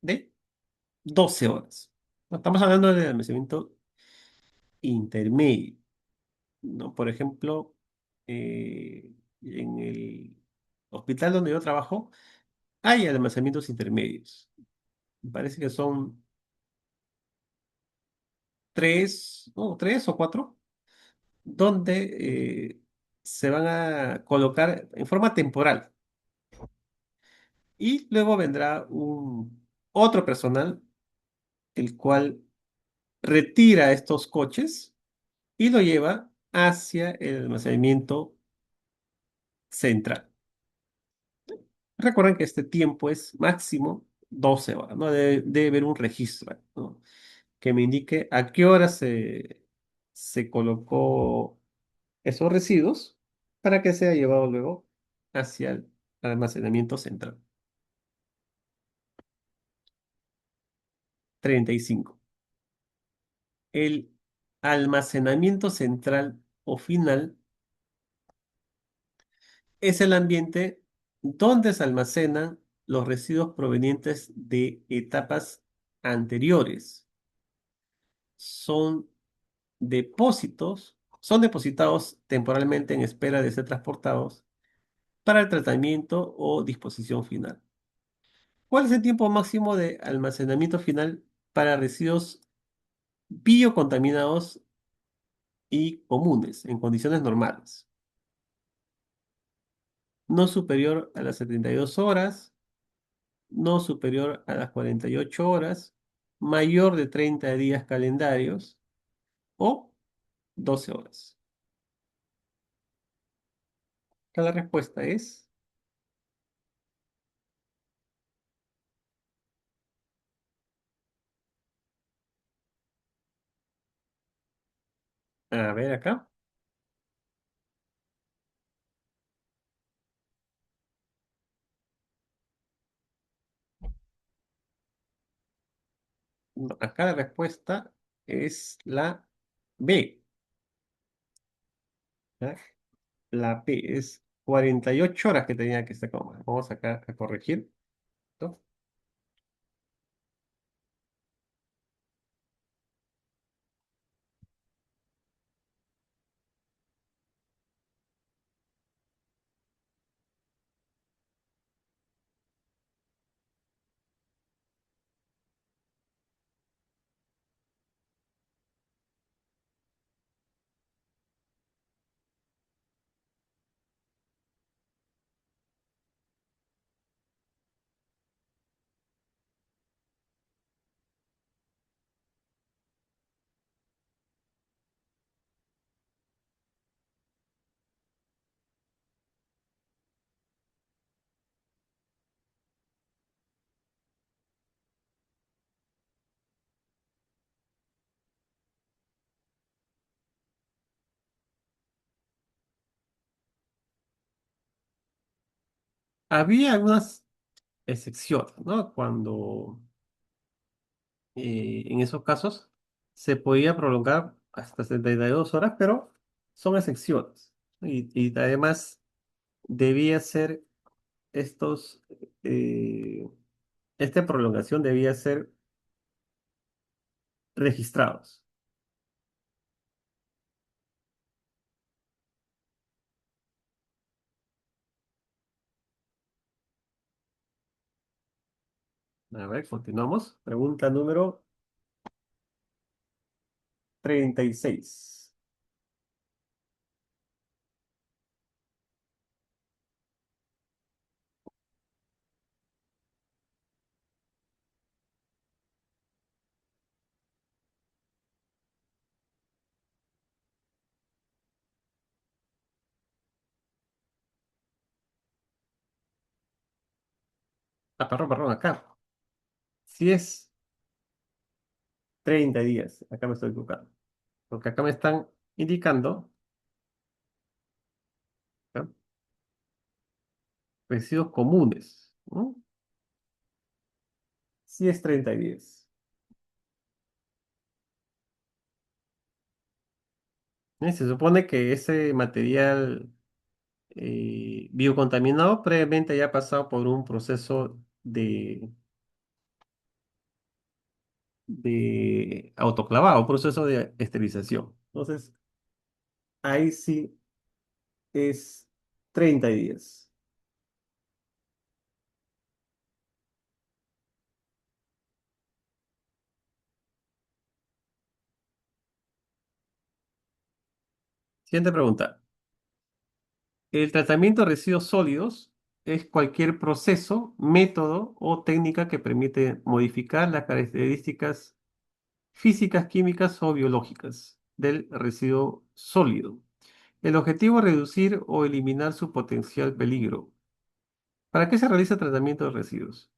de 12 horas. No estamos hablando del almacenamiento intermedio, ¿no? Por ejemplo, en el hospital donde yo trabajo, hay almacenamientos intermedios. Me parece que son tres, no, tres o cuatro, donde se van a colocar en forma temporal. Y luego vendrá otro personal, el cual retira estos coches y lo lleva hacia el almacenamiento central. Recuerden que este tiempo es máximo 12 horas, ¿no? Debe haber un registro, ¿no?, que me indique a qué hora se colocó esos residuos para que sea llevado luego hacia el almacenamiento central. 35. El almacenamiento central o final es el ambiente donde se almacenan los residuos provenientes de etapas anteriores son son depositados temporalmente en espera de ser transportados para el tratamiento o disposición final. ¿Cuál es el tiempo máximo de almacenamiento final para residuos biocontaminados y comunes en condiciones normales? No superior a las 72 horas, no superior a las 48 horas, mayor de 30 días calendarios o 12 horas. La respuesta es, a ver acá, no, acá la respuesta es la B. ¿Ya? La B es 48 horas que tenía que estar coma. Vamos acá a corregir. ¿No? Había algunas excepciones, ¿no? Cuando en esos casos se podía prolongar hasta 72 horas, pero son excepciones. Y además debía ser estos, eh, esta prolongación debía ser registrados. A ver, continuamos. Pregunta número 36. Ah, perdón, acá. Si es 30 días, acá me estoy equivocando. Porque acá me están indicando, ¿no? Residuos comunes, ¿no? Si es 30 días. Se supone que ese material biocontaminado previamente haya pasado por un proceso de autoclavado, un proceso de esterilización. Entonces, ahí sí es 30 días. Siguiente pregunta. El tratamiento de residuos sólidos es cualquier proceso, método o técnica que permite modificar las características físicas, químicas o biológicas del residuo sólido. El objetivo es reducir o eliminar su potencial peligro. ¿Para qué se realiza el tratamiento de residuos?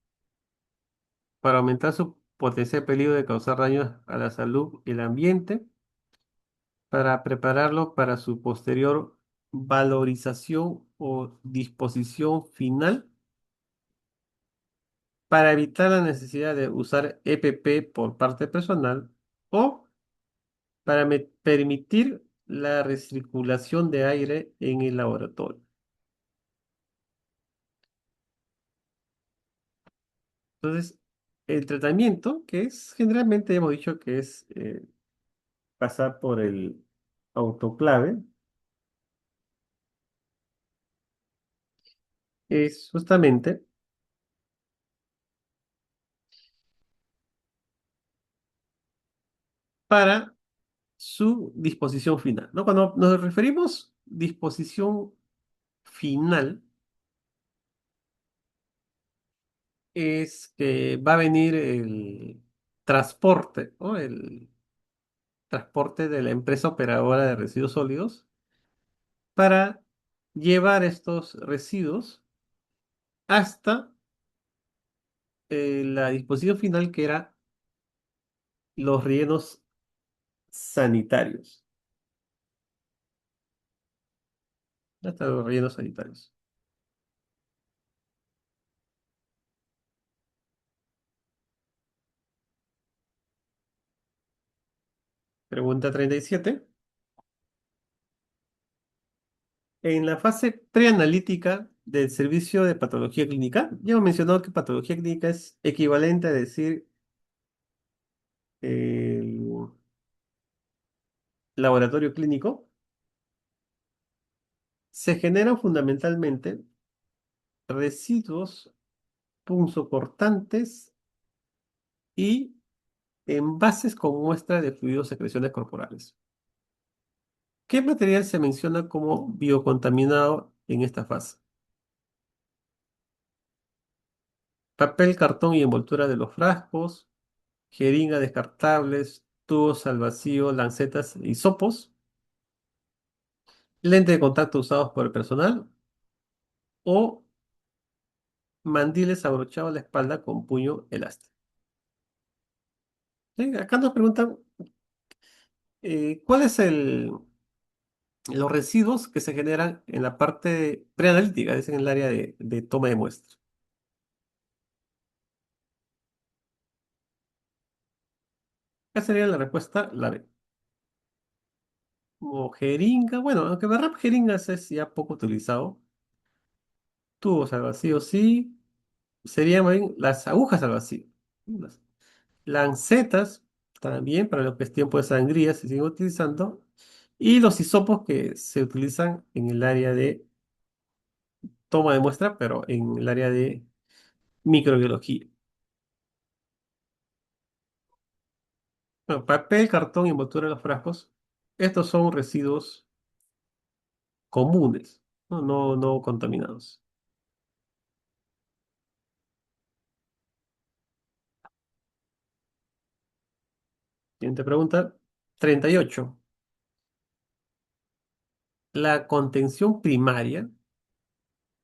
Para aumentar su potencial peligro de causar daños a la salud y el ambiente, para prepararlo para su posterior valorización o disposición final, para evitar la necesidad de usar EPP por parte personal o para permitir la recirculación de aire en el laboratorio. Entonces, el tratamiento, que es generalmente hemos dicho que es pasar por el autoclave es justamente para su disposición final, ¿no? Cuando nos referimos disposición final, es que va a venir el transporte, ¿no? El transporte de la empresa operadora de residuos sólidos para llevar estos residuos hasta la disposición final que era los rellenos sanitarios. Hasta los rellenos sanitarios. Pregunta 37. En la fase preanalítica del servicio de patología clínica, ya hemos mencionado que patología clínica es equivalente a decir el laboratorio clínico. Se generan fundamentalmente residuos punzocortantes y envases con muestra de fluidos secreciones corporales. ¿Qué material se menciona como biocontaminado en esta fase? Papel, cartón y envoltura de los frascos, jeringas descartables, tubos al vacío, lancetas y sopos, lente de contacto usados por el personal o mandiles abrochados a la espalda con puño elástico. Sí, acá nos preguntan cuál es los residuos que se generan en la parte preanalítica, es en el área de toma de muestras. ¿Qué sería la respuesta? La B. O jeringa, bueno, aunque verdad jeringas es ya poco utilizado. Tubos al vacío, sí. Serían más bien las agujas al vacío. Las lancetas, también para lo que es tiempo de sangría, se siguen utilizando. Y los hisopos que se utilizan en el área de toma de muestra, pero en el área de microbiología. Bueno, papel, cartón y envoltura de los frascos. Estos son residuos comunes, no, no contaminados. Siguiente pregunta. 38. La contención primaria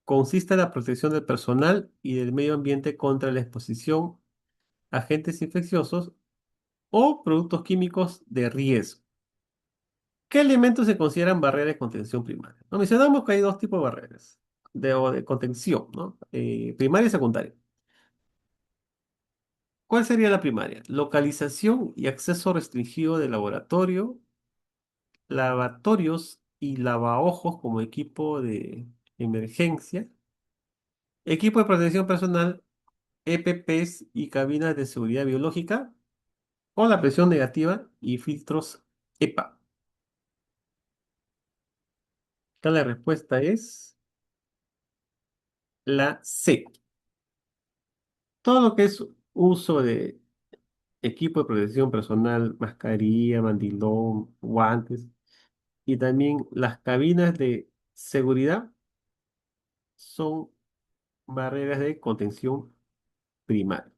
consiste en la protección del personal y del medio ambiente contra la exposición a agentes infecciosos o productos químicos de riesgo. ¿Qué elementos se consideran barreras de contención primaria? No, mencionamos que hay dos tipos de barreras o de contención, ¿no? Primaria y secundaria. ¿Cuál sería la primaria? Localización y acceso restringido del laboratorio, lavatorios y lavaojos como equipo de emergencia, equipo de protección personal, EPPs y cabinas de seguridad biológica, o la presión negativa y filtros EPA. Acá la respuesta es la C. Todo lo que es uso de equipo de protección personal, mascarilla, mandilón, guantes y también las cabinas de seguridad son barreras de contención primaria.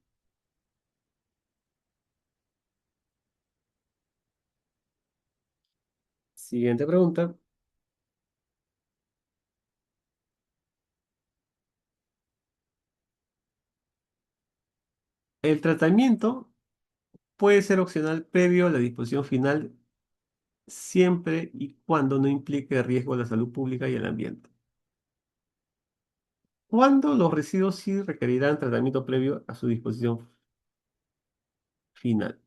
Siguiente pregunta. El tratamiento puede ser opcional previo a la disposición final siempre y cuando no implique riesgo a la salud pública y al ambiente. ¿Cuándo los residuos sí requerirán tratamiento previo a su disposición final?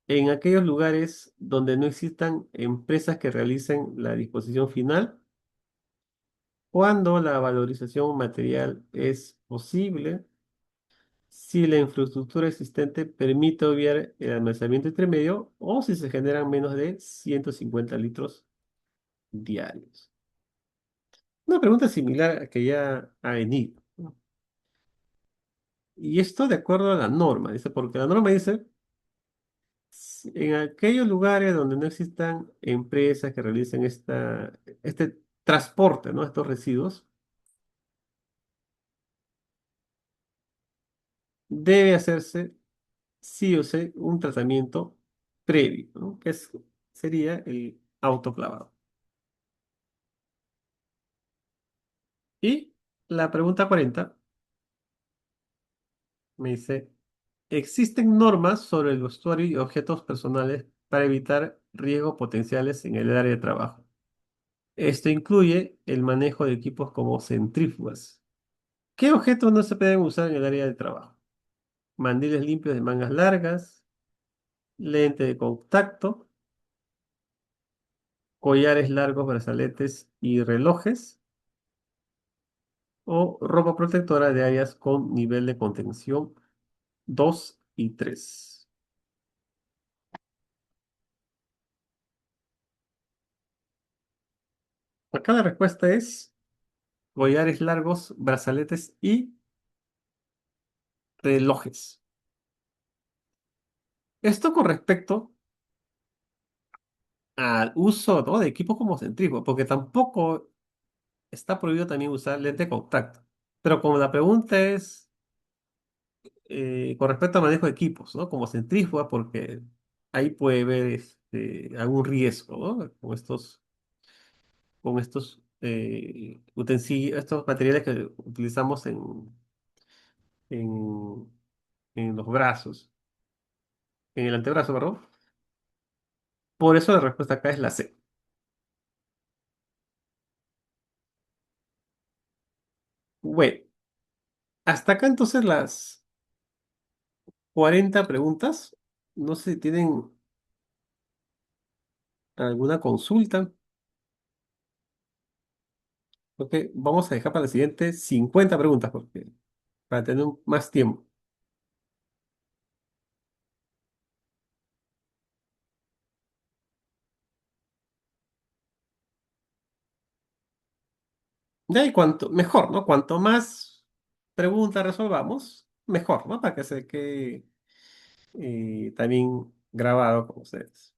En aquellos lugares donde no existan empresas que realicen la disposición final, cuando la valorización material es posible, si la infraestructura existente permite obviar el almacenamiento intermedio o si se generan menos de 150 litros diarios. Una pregunta similar a que ya ha venido, ¿no? Y esto de acuerdo a la norma, dice, porque la norma dice, en aquellos lugares donde no existan empresas que realicen este transporte, ¿no? Estos residuos, debe hacerse sí o sí un tratamiento previo, ¿no? Sería el autoclavado. Y la pregunta 40 me dice, ¿existen normas sobre el vestuario y objetos personales para evitar riesgos potenciales en el área de trabajo? Esto incluye el manejo de equipos como centrífugas. ¿Qué objetos no se pueden usar en el área de trabajo? Mandiles limpios de mangas largas, lente de contacto, collares largos, brazaletes y relojes, o ropa protectora de áreas con nivel de contención 2 y 3. Acá la respuesta es collares largos, brazaletes y relojes. Esto con respecto al uso, ¿no? De equipos como centrífugo, porque tampoco está prohibido también usar lente de contacto. Pero como la pregunta es con respecto al manejo de equipos, ¿no? Como centrífuga, porque ahí puede haber algún riesgo, ¿no? Con estos utensilios, estos materiales que utilizamos en, en los brazos, en el antebrazo, perdón. Por eso la respuesta acá es la C. Bueno, hasta acá entonces las 40 preguntas. No sé si tienen alguna consulta. Ok, vamos a dejar para la siguiente 50 preguntas porque, para tener más tiempo. Ya, y cuanto mejor, ¿no? Cuanto más preguntas resolvamos, mejor, ¿no? Para que se quede también grabado con ustedes.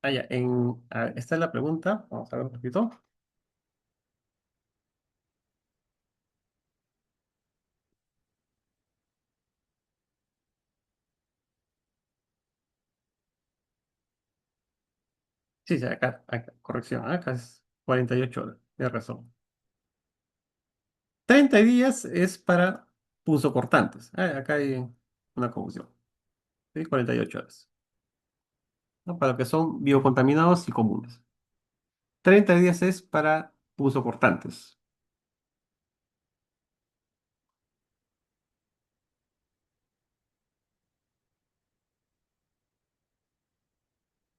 Ah, ya, esta es la pregunta. Vamos a ver un poquito. Sí, sí, acá, corrección. Acá es 48 horas. Tienes razón. 30 días es para punzocortantes. Acá hay una confusión. ¿Sí? 48 horas. ¿No? Para lo que son biocontaminados y comunes. 30 días es para punzocortantes.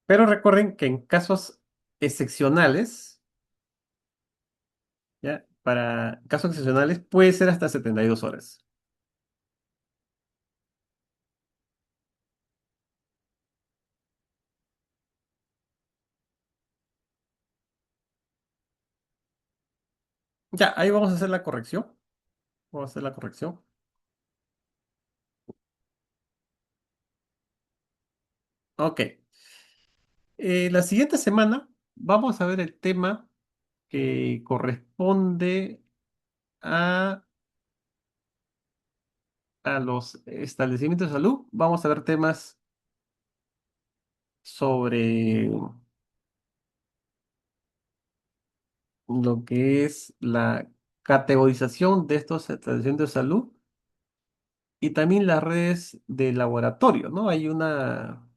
Pero recuerden que en casos excepcionales, ¿ya? Para casos excepcionales puede ser hasta 72 horas. Ya, ahí vamos a hacer la corrección. Vamos a hacer la corrección. Ok. La siguiente semana vamos a ver el tema que corresponde a, a los establecimientos de salud. Vamos a ver temas sobre lo que es la categorización de estos establecimientos de salud y también las redes de laboratorio, ¿no? Hay una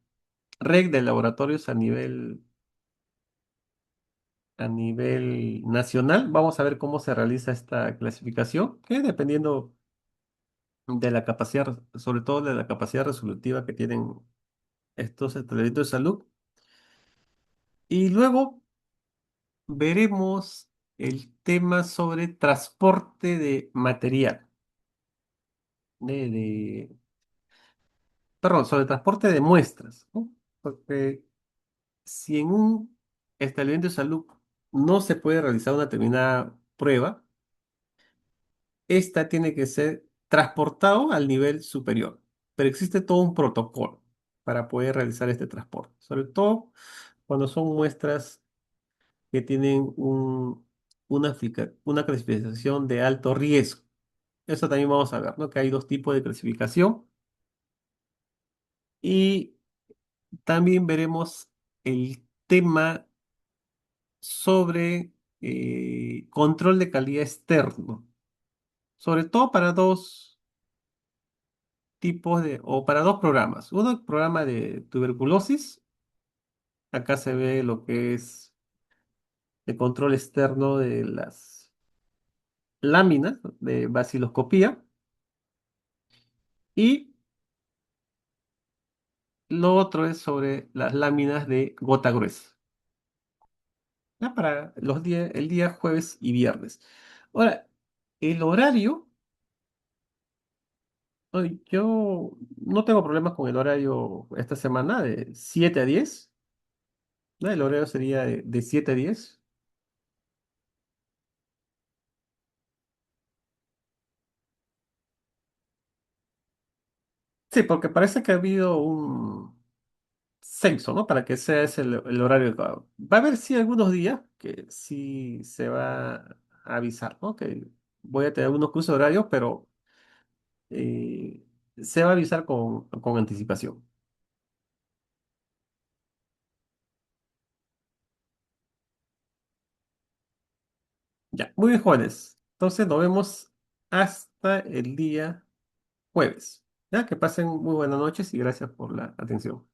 red de laboratorios a nivel nacional. Vamos a ver cómo se realiza esta clasificación, que dependiendo de la capacidad, sobre todo de la capacidad resolutiva que tienen estos establecimientos de salud. Y luego veremos el tema sobre transporte de material, de, perdón, sobre transporte de muestras, ¿no? Porque si en un establecimiento de salud no se puede realizar una determinada prueba, esta tiene que ser transportado al nivel superior. Pero existe todo un protocolo para poder realizar este transporte, sobre todo cuando son muestras que tienen una clasificación de alto riesgo. Eso también vamos a ver, ¿no? Que hay dos tipos de clasificación y también veremos el tema sobre control de calidad externo, sobre todo para dos tipos o para dos programas. Uno, el programa de tuberculosis. Acá se ve lo que es el control externo de las láminas de baciloscopía. Y lo otro es sobre las láminas de gota gruesa. Ya para el día jueves y viernes. Ahora, el horario, yo no tengo problemas con el horario esta semana de 7 a 10. ¿No? El horario sería de 7 a 10. Sí, porque parece que ha habido un censo, ¿no? Para que sea ese el horario adecuado. Va a haber, sí, algunos días que sí se va a avisar, ¿no? Que voy a tener algunos cursos horarios, pero eh, se va a avisar con anticipación. Ya, muy bien, jóvenes. Entonces nos vemos hasta el día jueves. Ya, que pasen muy buenas noches y gracias por la atención.